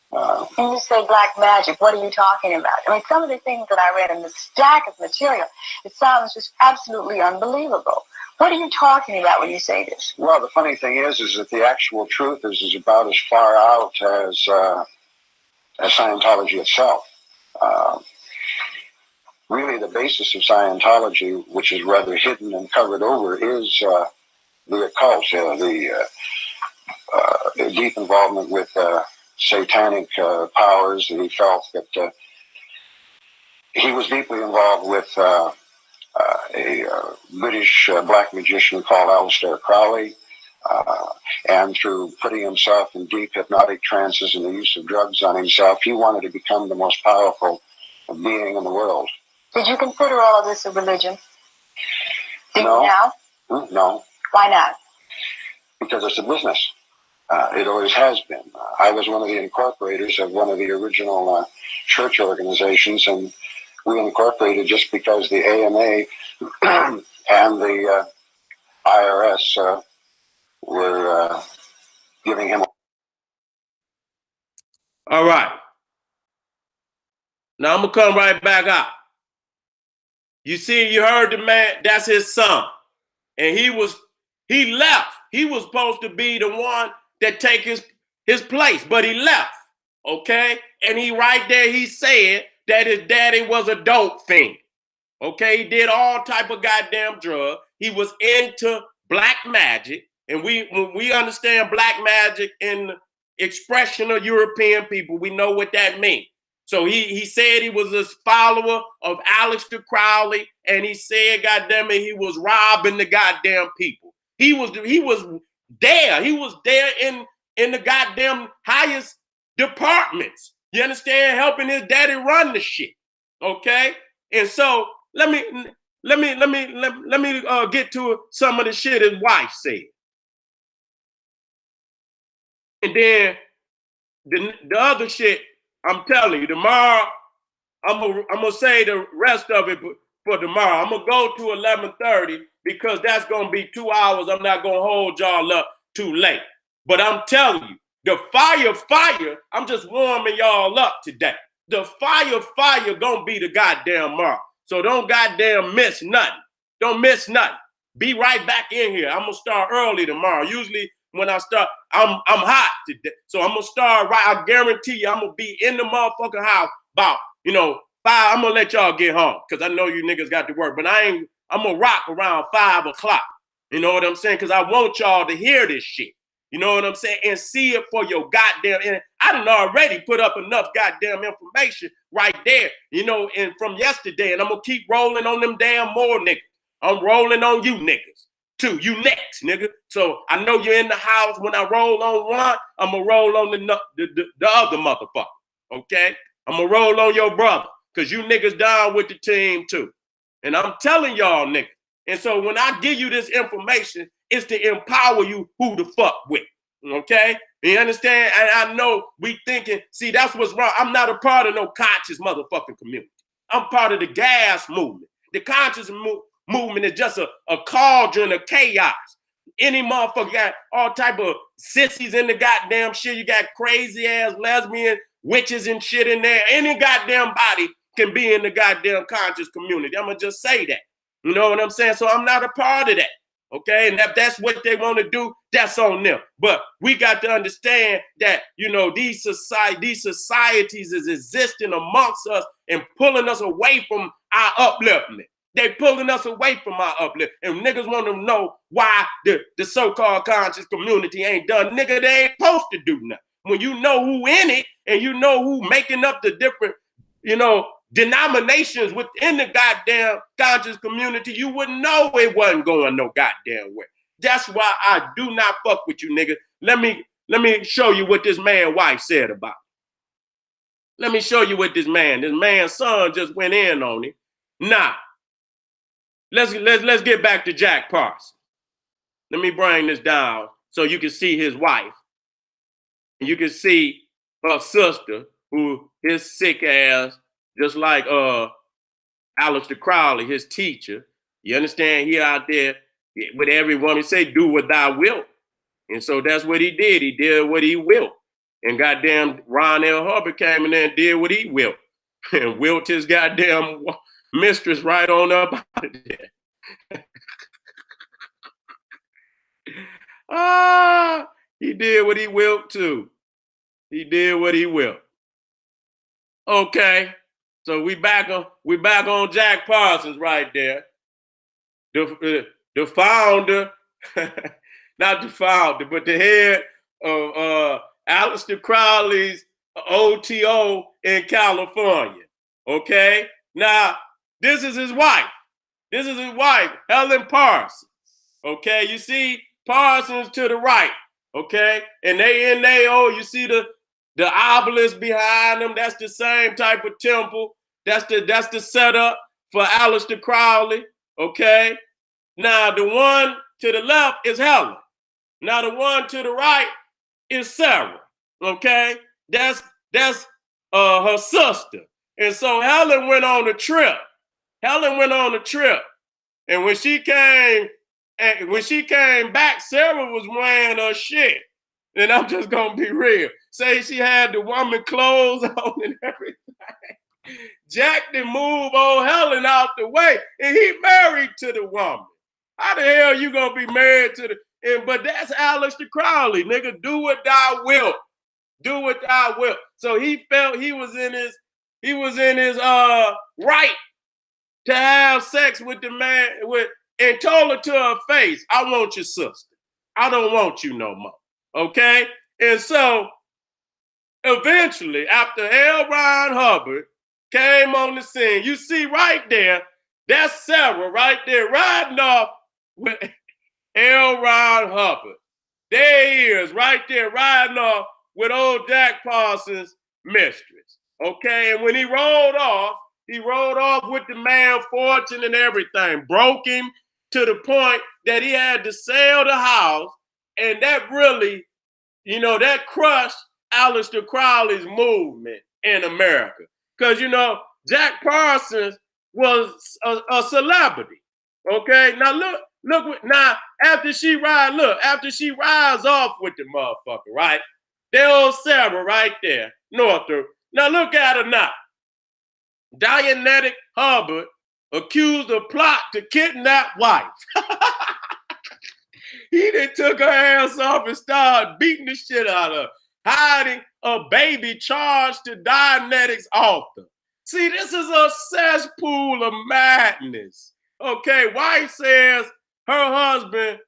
Speaker 4: When you say black magic, what are you talking about? I mean, some of the things that I read in the stack of material, it sounds just absolutely unbelievable. What are you talking about when you say this?
Speaker 5: Well, the funny thing is that the actual truth is about as far out as Scientology itself. Really, the basis of Scientology, which is rather hidden and covered over, is the occult, the deep involvement with satanic powers. And he felt that he was deeply involved with a British black magician called Aleister Crowley, and through putting himself in deep hypnotic trances and the use of drugs on himself, he wanted to become the most powerful being in the world.
Speaker 4: Did you consider all of this a religion? Do
Speaker 5: No.
Speaker 4: you now?
Speaker 5: No.
Speaker 4: Why not?
Speaker 5: Because it's a business. It always has been. I was one of the incorporators of one of the original church organizations, and we incorporated just because the AMA and the IRS were giving him.
Speaker 1: All right. Now I'm gonna come right back out. You see, you heard the man, that's his son. And he left. He was supposed to be the one that take his place, but he left. Okay? And he right there, he said that his daddy was a dope fiend. Okay? He did all type of goddamn drug. He was into black magic. And when we understand black magic in the expression of European people, we know what that means. So he said he was a follower of Aleister Crowley, and he said, goddamn it, he was robbing the goddamn people. He was there. He was there in the goddamn highest departments. You understand? Helping his daddy run the shit. Okay? And so let me get to some of the shit his wife said. And then the other shit, I'm telling you, tomorrow, I'm gonna say the rest of it for tomorrow. I'm gonna go to 11:30 because that's going to be 2 hours. I'm not going to hold y'all up too late. But I'm telling you, the fire, I'm just warming y'all up today. The fire going to be the goddamn mark. So don't goddamn miss nothing. Don't miss nothing. Be right back in here. I'm going to start early tomorrow. Usually when I start, I'm hot today. So I'm going to start right. I guarantee you I'm going to be in the motherfucking house about, 5. I'm going to let y'all get home because I know you niggas got to work. But I'm going to rock around 5 o'clock. You know what I'm saying? Because I want y'all to hear this shit. You know what I'm saying? And see it for your goddamn. And I done already put up enough goddamn information right there, and from yesterday. And I'm going to keep rolling on them damn more niggas. I'm rolling on you niggas too. You next, nigga. So I know you're in the house. When I roll on one, I'm going to roll on the other motherfucker. Okay? I'm going to roll on your brother because you niggas down with the team too. And I'm telling y'all niggas. And so when I give you this information, it's to empower you who the fuck with, okay? You understand? And I know we thinking, see, that's what's wrong. I'm not a part of no conscious motherfucking community. I'm part of the gas movement. The conscious movement is just a cauldron of chaos. Any motherfucker got all type of sissies in the goddamn shit. You got crazy ass lesbian witches and shit in there. Any goddamn body can be in the goddamn conscious community. I'm gonna just say that. You know what I'm saying? So I'm not a part of that. Okay, and if that's what they want to do, that's on them. But we got to understand that, these societies is existing amongst us and pulling us away from our upliftment. They pulling us away from our uplift. And niggas want to know why the so-called conscious community ain't done. Nigga, they ain't supposed to do nothing. When you know who in it and you know who making up the different, denominations within the goddamn conscious community, you wouldn't know it wasn't going no goddamn way. That's why I do not fuck with you niggas. Let me show you what this man's wife said about it. Let me show you what this man's son just went in on him. Now, let's get back to Jack Parsons. Let me bring this down so you can see his wife. And you can see her sister, who his sick ass, just like Aleister Crowley, his teacher. You understand? He out there with every woman say, do what thou wilt. And so that's what he did. He did what he willed. And goddamn Ron L. Hubbard came in there and did what he willed. And wilt his goddamn mistress right on up out of there. He did what he willed too. He did what he willed. Okay. So we back on Jack Parsons right there. The founder, not the founder, but the head of Aleister Crowley's OTO in California. Okay? Now, this is his wife. This is his wife, Helen Parsons. Okay? You see Parsons to the right. Okay? And you see the obelisk behind them. That's the same type of temple. That's the setup for Aleister Crowley. Okay. Now the one to the left is Helen. Now the one to the right is Sarah. Okay. That's her sister. And so Helen went on a trip. And when she came back, Sarah was wearing her shit. And I'm just gonna be real. Say she had the woman clothes on and everything. Jack did move old Helen out the way, and he married to the woman. How the hell you gonna be married to but that's Aleister Crowley, nigga. Do what thou wilt. Do what thou wilt. So he felt he was in his right to have sex with the man and told her to her face, I want your sister. I don't want you no more. Okay? And so eventually, after L. Ron Hubbard came on the scene, you see right there, that's Sarah right there riding off with L. Ron Hubbard. There he is right there riding off with old Jack Parsons' mistress. Okay? And when he rolled off with the man fortune and everything, broke him to the point that he had to sell the house. And that really, that crushed Aleister Crowley's movement in America. Because, Jack Parsons was a celebrity. Okay? Now, look, Now, after she rides off with the motherfucker, right? That old Sarah right there, Northrop. Now look at her now. Dianetic Hubbard accused of plot to kidnap wife. He done took her ass off and started beating the shit out of her, hiding a baby charged to Dianetics author. See, this is a cesspool of madness. Okay, wife says her husband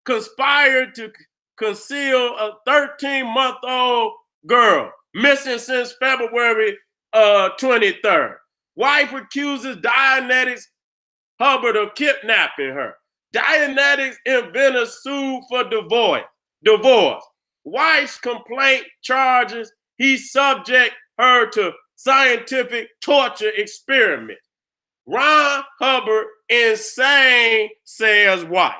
Speaker 1: conspired to conceal a 13-month-old girl missing since February 23rd. Wife accuses Dianetics Hubbard of kidnapping her. Dianetics inventor sued for divorce. Wife's complaint charges he subject her to scientific torture experiment. Ron Hubbard insane, says wife.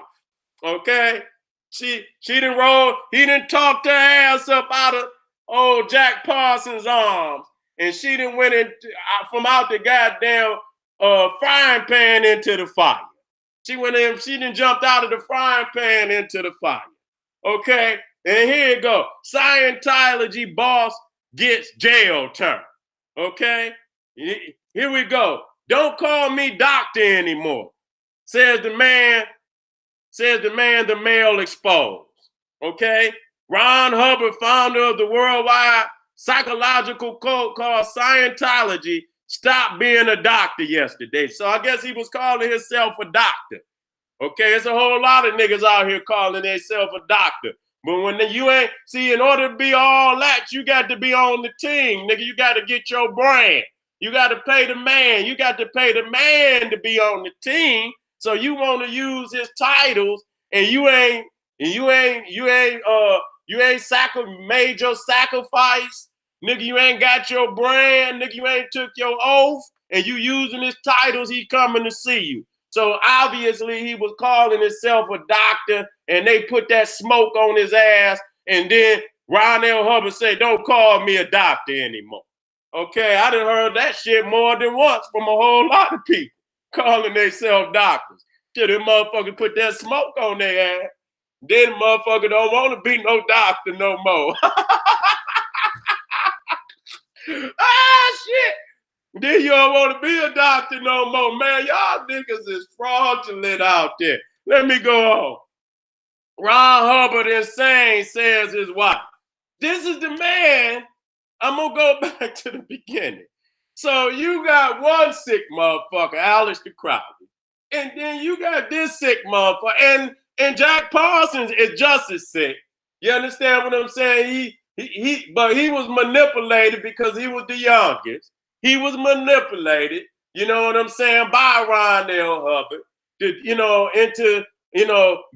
Speaker 1: Okay? He didn't talk her ass up out of old Jack Parsons' arms. And she done went from out the goddamn frying pan into the fire. She done jumped out of the frying pan into the fire. Okay? And here you go. Scientology boss gets jail term. Okay? Here we go. Don't call me doctor anymore, says the man the male exposed. Okay? Ron Hubbard, founder of the worldwide psychological cult called Scientology, stopped being a doctor yesterday. So I guess he was calling himself a doctor. Okay, it's a whole lot of niggas out here calling themselves a doctor. But when you ain't, see, in order to be all that, you got to be on the team, nigga. You got to get your brand. You got to pay the man. You got to pay the man to be on the team. So you want to use his titles, and you ain't made your sacrifice, nigga. You ain't got your brand, nigga. You ain't took your oath, and you using his titles. He coming to see you. So obviously he was calling himself a doctor, and they put that smoke on his ass. And then Ron L. Hubbard said, "Don't call me a doctor anymore." Okay, I done heard that shit more than once from a whole lot of people calling themselves doctors. Till them motherfuckers put that smoke on their ass. Then the motherfucker don't want to be no doctor no more. Ah, shit. Then you don't want to be a doctor no more, man. Y'all niggas is fraudulent out there. Let me go on. Ron Hubbard insane, says his wife. This is the man. I'm going to go back to the beginning. So you got one sick motherfucker, Alistair Crowley. And then you got this sick motherfucker. And Jack Parsons is just as sick. You understand what I'm saying? But he was manipulated because he was the youngest. He was manipulated, you know what I'm saying, by Ron L. Hubbard, into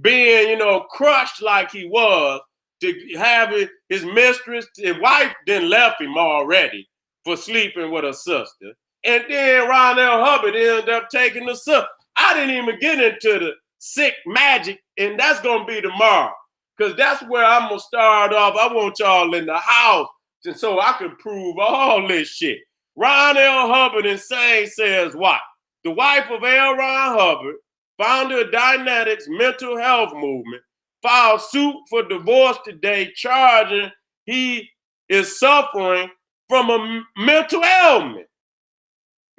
Speaker 1: being, crushed like he was, to have his mistress, his wife then left him already for sleeping with her sister. And then Ron L. Hubbard ended up taking the sister. I didn't even get into the sick magic, and that's going to be tomorrow, because that's where I'm going to start off. I want y'all in the house so I can prove all this shit. Ron L. Hubbard insane, says what? The wife of L. Ron Hubbard, founder of Dynetics mental health movement, filed suit for divorce today, charging he is suffering from a mental ailment.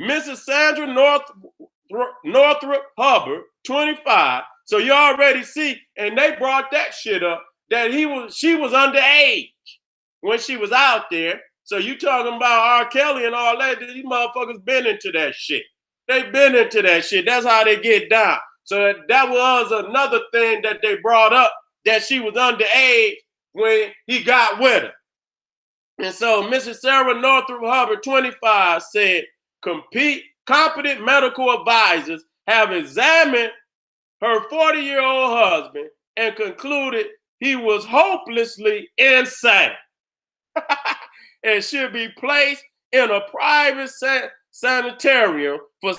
Speaker 1: Mrs. Sandra Northrop Hubbard, 25. So you already see, and they brought that shit up, that she was underage when she was out there. So you talking about R. Kelly and all that, these motherfuckers been into that shit. They been into that shit. That's how they get down. So that was another thing that they brought up, that she was underage when he got with her. And so Mrs. Sarah Northrop Hubbard, 25, said competent medical advisors have examined her 40-year-old husband and concluded he was hopelessly insane and should be placed in a private sanitarium for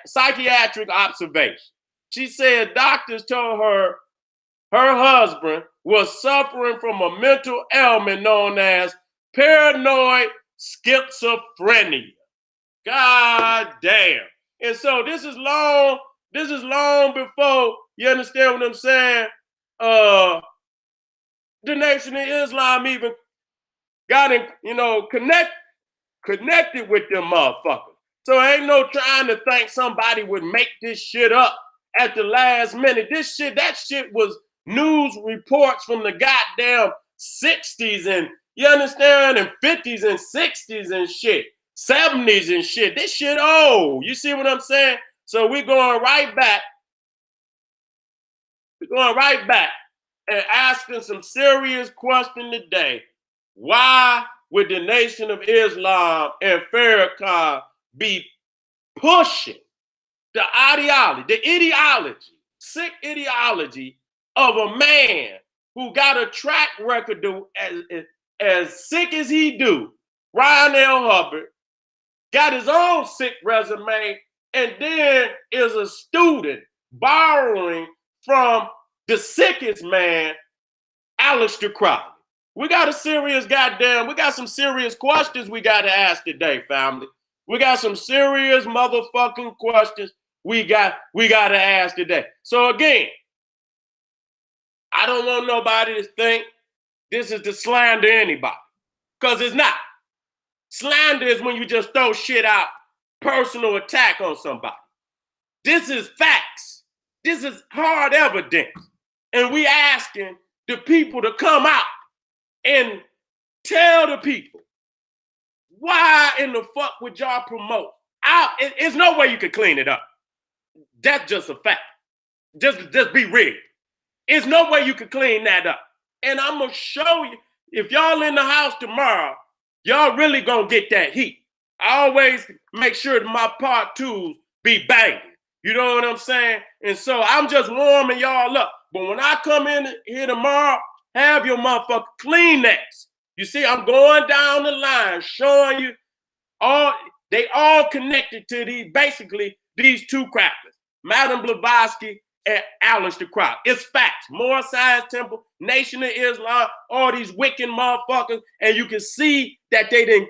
Speaker 1: psychiatric observation. She said doctors told her her husband was suffering from a mental ailment known as paranoid schizophrenia. God damn. And so this is long before, you understand what I'm saying? The Nation of Islam even got in, connected with them motherfuckers. So ain't no trying to think somebody would make this shit up at the last minute. That shit was news reports from the goddamn 60s and, you understand, and 50s and 60s and shit, 70s and shit. This shit old. You see what I'm saying? So we're going right back. We're going right back and asking some serious question today. Why would the Nation of Islam and Farrakhan be pushing the ideology, sick ideology of a man who got a track record as sick as he do? Ryan L. Hubbard got his own sick resume and then is a student borrowing from the sickest man, Aleister Crowley. We got some serious questions we got to ask today, family. We got some serious motherfucking questions we got to ask today. So again, I don't want nobody to think this is to slander anybody, because it's not. Slander is when you just throw shit out, personal attack on somebody. This is facts. This is hard evidence. And we asking the people to come out and tell the people, why in the fuck would y'all promote? There's no way you could clean it up. That's just a fact. Just be real. There's no way you could clean that up. And I'm going to show you, if y'all in the house tomorrow, y'all really going to get that heat. I always make sure that my part twos be banging. You know what I'm saying? And so I'm just warming y'all up. But when I come in here tomorrow, have your motherfucker Kleenex. You see, I'm going down the line showing you they all connected to these two crackers, Madam Blavatsky and Aleister Crowley. It's facts. More Science Temple, Nation of Islam, all these wicked motherfuckers. And you can see that they didn't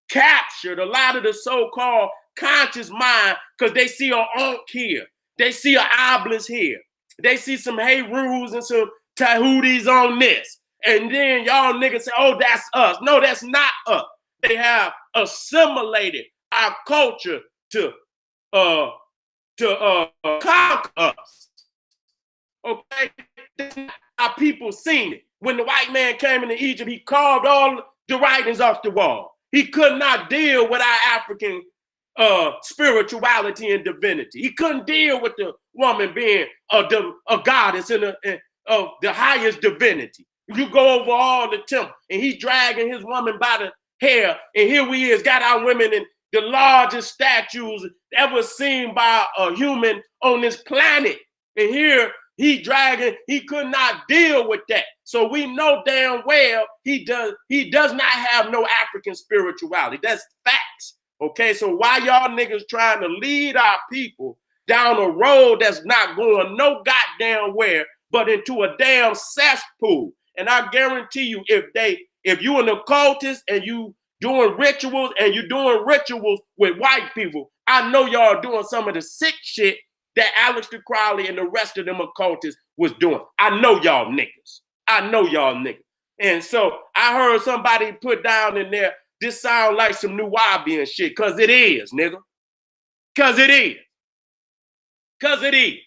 Speaker 1: captured a lot of the so-called conscious mind because they see an Ankh here. They see an obelisk here. They see some Heyrus and some Tahudis on this. And then y'all niggas say, oh, that's us. No, that's not us. They have assimilated our culture to conquer us. Okay? Our people seen it. When the white man came into Egypt, he carved all the writings off the wall. He could not deal with our African spirituality and divinity. He couldn't deal with the woman being a goddess of the highest divinity. You go over all the temple, and he's dragging his woman by the hair, and here we is, got our women in the largest statues ever seen by a human on this planet. And here he could not deal with that. So we know damn well he does not have no African spirituality. That's facts. Okay, so why y'all niggas trying to lead our people down a road that's not going no goddamn where but into a damn cesspool? And I guarantee you, if you an occultist and you doing rituals and you doing rituals with white people, I know y'all doing some of the sick shit that Aleister Crowley and the rest of them occultists was doing. I know y'all niggas. And so I heard somebody put down in there, this sound like some new Nubian shit, because it is, nigga. Because it is.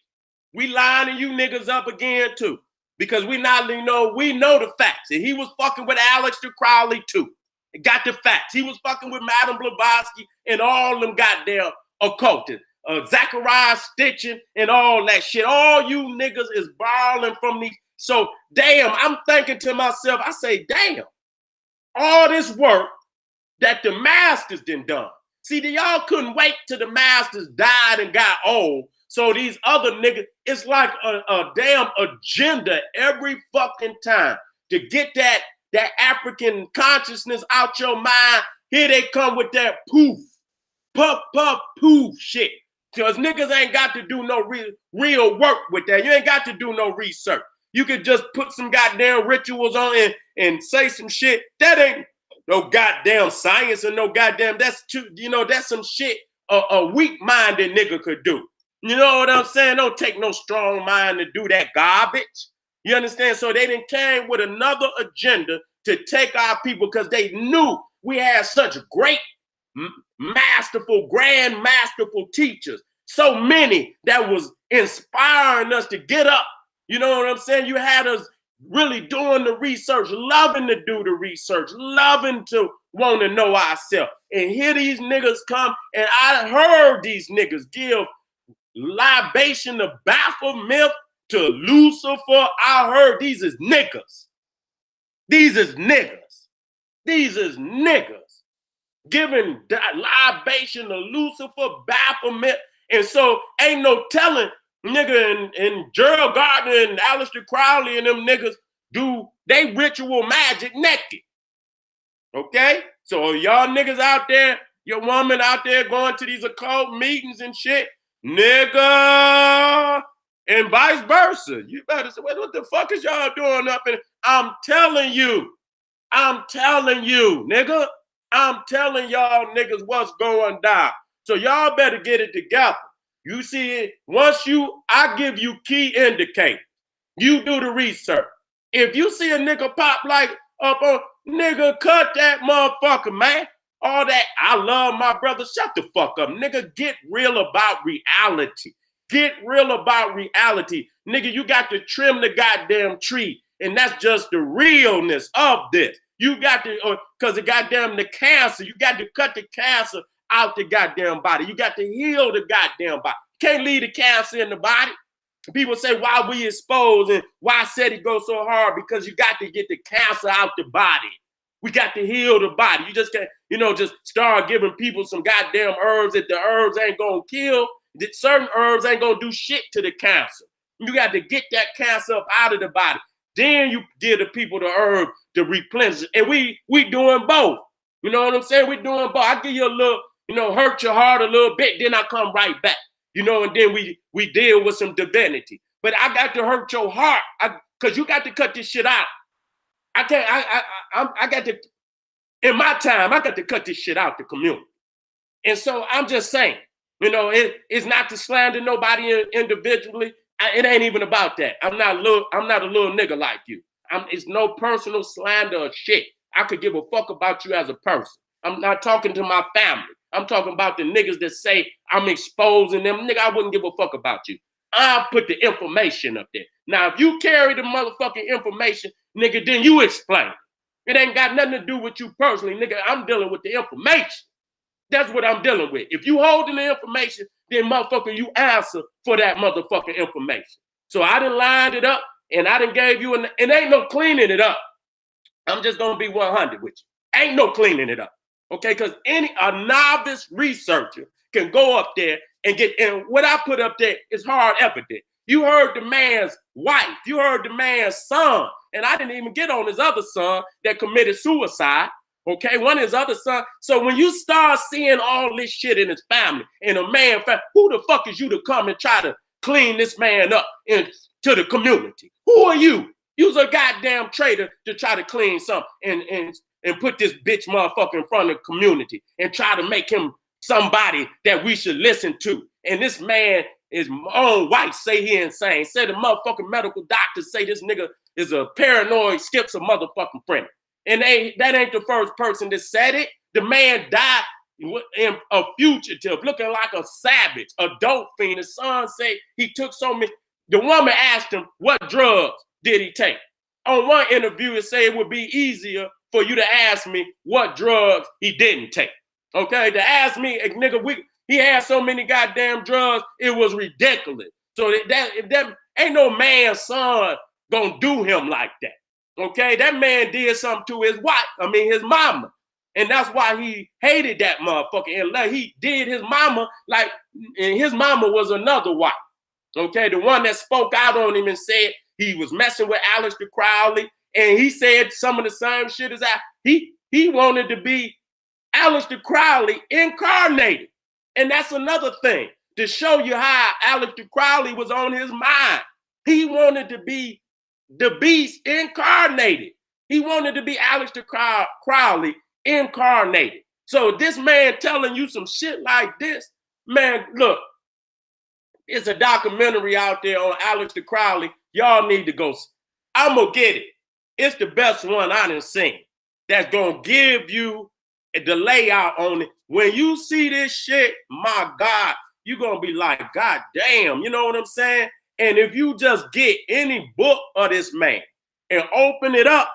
Speaker 1: We lining you niggas up again, too. Because we know the facts. And he was fucking with Aleister Crowley, too. He got the facts. He was fucking with Madam Blavatsky and all them goddamn occultists. Zachariah Stitching and all that shit. All you niggas is borrowing from these. So, damn, I'm thinking to myself, I say, damn, all this work that the masters done. See, y'all couldn't wait till the masters died and got old. So these other niggas, it's like a damn agenda every fucking time to get that African consciousness out your mind. Here they come with that poof, puff, puff, poof shit. Because niggas ain't got to do no real work with that. You ain't got to do no research. You could just put some goddamn rituals on and say some shit. That ain't no goddamn science or no goddamn, that's some shit a weak-minded nigga could do. You know what I'm saying? Don't take no strong mind to do that garbage. You understand? So they didn't came with another agenda to take our people because they knew we had such great, masterful, grand masterful teachers. So many that was inspiring us to get up. You know what I'm saying? You had us really doing the research, loving to do the research, loving to want to know ourselves. And here these niggas come, and I heard these niggas give libation to Baphomet, to Lucifer. I heard these is niggas. These is niggas. These is niggas. Giving libation to Lucifer, Baphomet. And so ain't no telling nigga and Gerald Gardner and Aleister Crowley and them niggas do they ritual magic naked. Okay? So y'all niggas out there, your woman out there going to these occult meetings and shit, nigga, and vice versa. You better say, what the fuck is y'all doing up in? I'm telling you, nigga. I'm telling y'all niggas what's going down. So y'all better get it together. You see it, I give you key indicators. You do the research. If you see a nigga pop like up on, nigga, cut that motherfucker, man. All that, I love my brother, shut the fuck up. Nigga, get real about reality. Get real about reality. Nigga, you got to trim the goddamn tree. And that's just the realness of this. You got to, because the goddamn the cancer, you got to cut the cancer out the goddamn body. You got to heal the goddamn body. You can't leave the cancer in the body. People say, why we exposed and why SETI go so hard? Because you got to get the cancer out the body. We got to heal the body. You just can't, just start giving people some goddamn herbs that the herbs ain't going to kill. Certain herbs ain't going to do shit to the cancer. You got to get that cancer up out of the body. Then you give the people the herb to replenish it. And we doing both. You know what I'm saying? We doing both. I give you a little, hurt your heart a little bit, then I come right back. And then we deal with some divinity. But I got to hurt your heart because you got to cut this shit out. I got to, in my time, I got to cut this shit out the community. And so I'm just saying, it's not to slander nobody individually. It ain't even about that. I'm not a little nigga like you. It's no personal slander or shit. I could give a fuck about you as a person. I'm not talking to my family. I'm talking about the niggas that say I'm exposing them. Nigga, I wouldn't give a fuck about you. I'll put the information up there. Now, if you carry the motherfucking information, nigga, then you explain. It ain't got nothing to do with you personally, nigga. I'm dealing with the information. That's what I'm dealing with. If you holding the information, then motherfucker, you answer for that motherfucking information. So I done lined it up and I done gave you, and ain't no cleaning it up. I'm just gonna be 100 with you. Ain't no cleaning it up. Okay, because a novice researcher can go up there and and what I put up there is hard evidence. You heard the man's wife, you heard the man's son, and I didn't even get on his other son that committed suicide. Okay, one of his other son. So when you start seeing all this shit in his family, and a man, who the fuck is you to come and try to clean this man up into the community? Who are you? You's a goddamn traitor to try to clean something and put this bitch motherfucker in front of the community and try to make him somebody that we should listen to. And this man, his own wife say he insane. Say the motherfucking medical doctors say this nigga is a paranoid schizomotherfucking friend. And that ain't the first person that said it. The man died in a fugitive, looking like a savage, a dope fiend. His son say he took so many. The woman asked him, what drugs did he take? On one interview, it said it would be easier for you to ask me what drugs he didn't take. Okay, to ask me, nigga, he had so many goddamn drugs, it was ridiculous. So that ain't no man's son gonna do him like that. Okay, that man did something to his wife, his mama. And that's why he hated that motherfucker. And he did his mama and his mama was another wife. Okay, the one that spoke out on him and said he was messing with Aleister Crowley. And he said some of the same shit as that. He wanted to be Aleister Crowley incarnated. And that's another thing to show you how Aleister Crowley was on his mind. He wanted to be the beast incarnated. He wanted to be Aleister Crowley incarnated. So this man telling you some shit like this, Man, look, it's a documentary out there on Aleister Crowley. Y'all need to go. I'm going to get it. It's the best one I done seen. That's going to give you the layout on it. When you see this shit, my God, you're going to be like, God damn, you know what I'm saying? And if you just get any book of this man and open it up,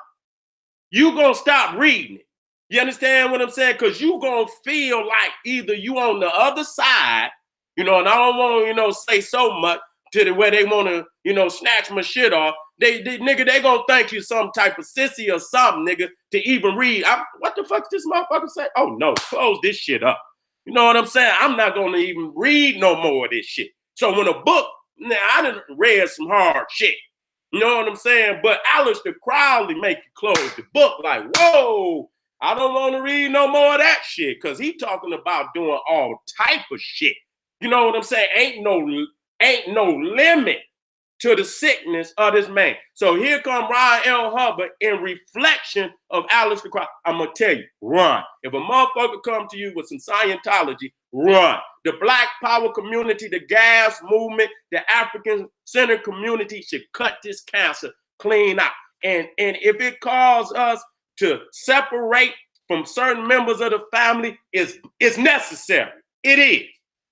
Speaker 1: you're going to stop reading it. You understand what I'm saying? Because you're going to feel like either you on the other side, you know, and I don't want to, you know, say so much to the where they want to, you know, snatch my shit off. Nigga, they going to think you some type of sissy or something, nigga, to even read. What the fuck does this motherfucker say? Oh, no, close this shit up. You know what I'm saying? I'm not going to even read no more of this shit. So when a book, now I done read some hard shit. You know what I'm saying? But Aleister Crowley make you close the book like, whoa, I don't want to read no more of that shit, because he talking about doing all type of shit. You know what I'm saying? Ain't no limit to the sickness of this man. So here come Ryan L. Hubbard in reflection of Aleister Crowley. I'm going to tell you, run. If a motherfucker come to you with some Scientology, run. The Black Power community, the gas movement, the African Center community should cut this cancer clean out. And if it calls us to separate from certain members of the family, it's necessary. It is.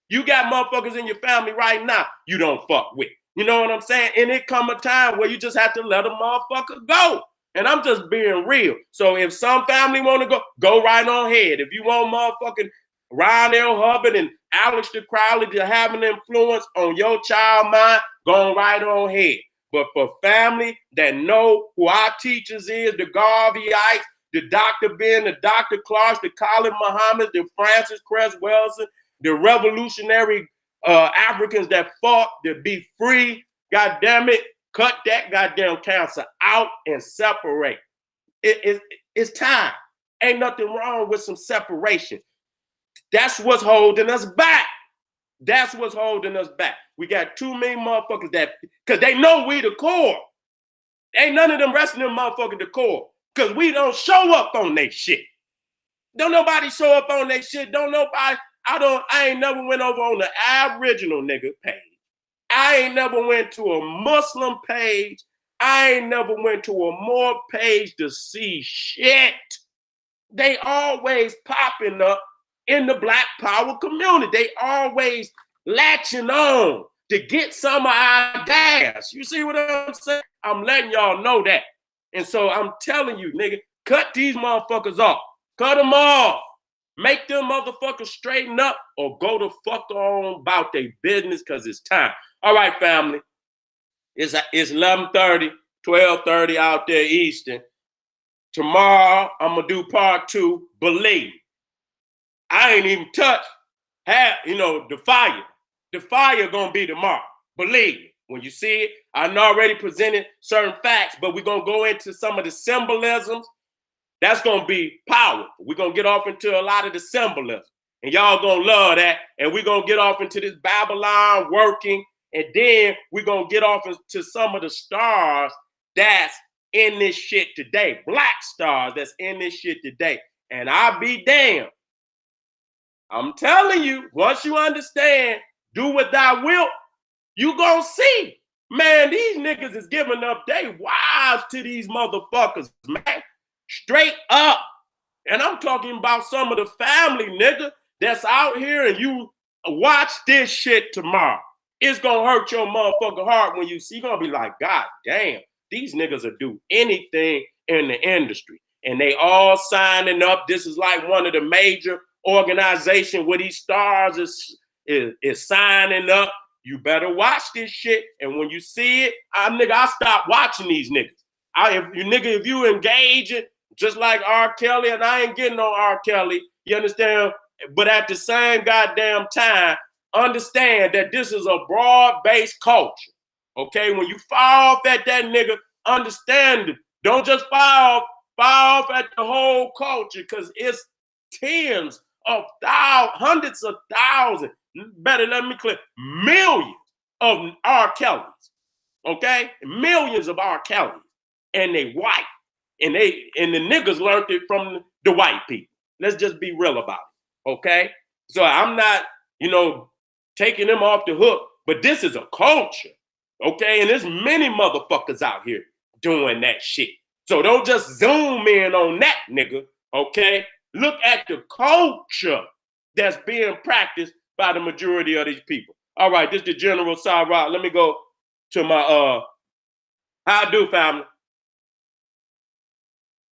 Speaker 1: You got motherfuckers in your family right now you don't fuck with. You know what I'm saying? And it come a time where you just have to let a motherfucker go. And I'm just being real. So if some family want to go right on ahead. If you want motherfucking Ryan L. Hubbard and Aleister Crowley to have an influence on your child mind, go right on ahead. But for family that know who our teachers is, the Garveyites, the Dr. Ben, the Dr. Clarks, the Colin Muhammad, the Francis Cress Welsing, the revolutionary Africans that fought to be free, God damn it, cut that goddamn cancer out and separate. It's time. Ain't nothing wrong with some separation. That's what's holding us back. That's what's holding us back. We got too many motherfuckers that, because they know we the core. Ain't none of them resting them motherfuckers the core, because we don't show up on they shit. Don't nobody show up on they shit. Don't nobody, I ain't never went over on the Aboriginal nigga page. I ain't never went to a Muslim page. I ain't never went to a Moor page to see shit. They always popping up in the Black Power community. They always latching on to get some of our gas. You see what I'm saying? I'm letting y'all know that. And so I'm telling you, nigga, cut these motherfuckers off. Cut them off. Make them motherfuckers straighten up or go the fuck on about their business, because it's time. All right, family. It's 11:30, 12:30 out there Eastern. Tomorrow, I'm going to do part 2, Believe. I ain't even touched the fire. The fire going to be tomorrow. Believe. When you see it, I already presented certain facts, but we're going to go into some of the symbolisms. That's going to be powerful. We're going to get off into a lot of the symbolism. And y'all going to love that. And we're going to get off into this Babylon working. And then we're going to get off into some of the stars that's in this shit today. Black stars that's in this shit today. And I'll be damned. I'm telling you, once you understand, do what thou wilt, you gonna see. Man, these niggas is giving up their wives to these motherfuckers, man. Straight up. And I'm talking about some of the family, nigga, that's out here, and you watch this shit tomorrow. It's gonna hurt your motherfucking heart when you see. You're gonna be like, God damn, these niggas will do anything in the industry. And they all signing up. This is like one of the major organizations where these stars is signing up. You better watch this shit. And when you see it, I stop watching these niggas. If you engage it, just like R. Kelly, and I ain't getting on R. Kelly, you understand? But at the same goddamn time, understand that this is a broad-based culture. Okay? When you fire off at that nigga, understand it. Don't just fire off at the whole culture, because it's tens of thousands, hundreds of thousands, better let me clear, millions of R. Kellys. Okay? Millions of R. Kellys. And they white. And the niggas learned it from the white people. Let's just be real about it. Okay? So I'm not, taking them off the hook. But this is a culture, okay? And there's many motherfuckers out here doing that shit. So don't just zoom in on that, nigga, okay? Look at the culture that's being practiced by the majority of these people. All right, this is the General Sirod. Let me go to my, how I do, family?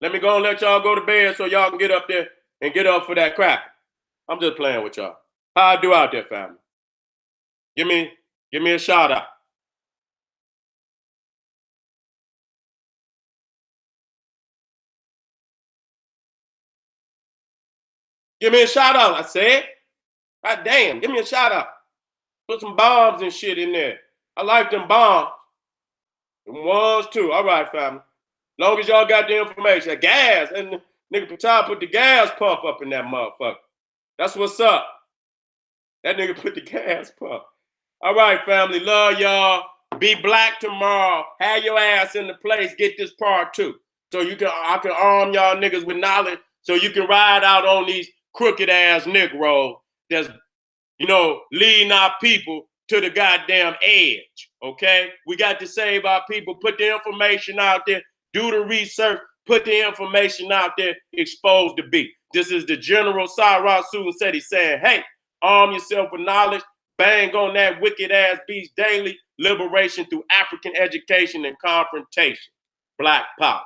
Speaker 1: Let me go and let y'all go to bed so y'all can get up there and get up for that crack. I'm just playing with y'all. How I do out there, family? Give me a shout out. Give me a shout out, I said. God damn, give me a shout out. Put some bombs and shit in there. I like them bombs. Them ones too. All right, family. Long as y'all got the information. The gas. And nigga Patel put the gas pump up in that motherfucker. That's what's up. That nigga put the gas pump. All right, family. Love y'all. Be black tomorrow. Have your ass in the place. Get this part too. So I can arm y'all niggas with knowledge so you can ride out on these crooked ass Negroes that's, leading our people to the goddamn edge, okay? We got to save our people, put the information out there, do the research, put the information out there, expose the beat. This is the General Sinister saying, hey, arm yourself with knowledge, bang on that wicked ass beast daily, liberation through African education and confrontation. Black power.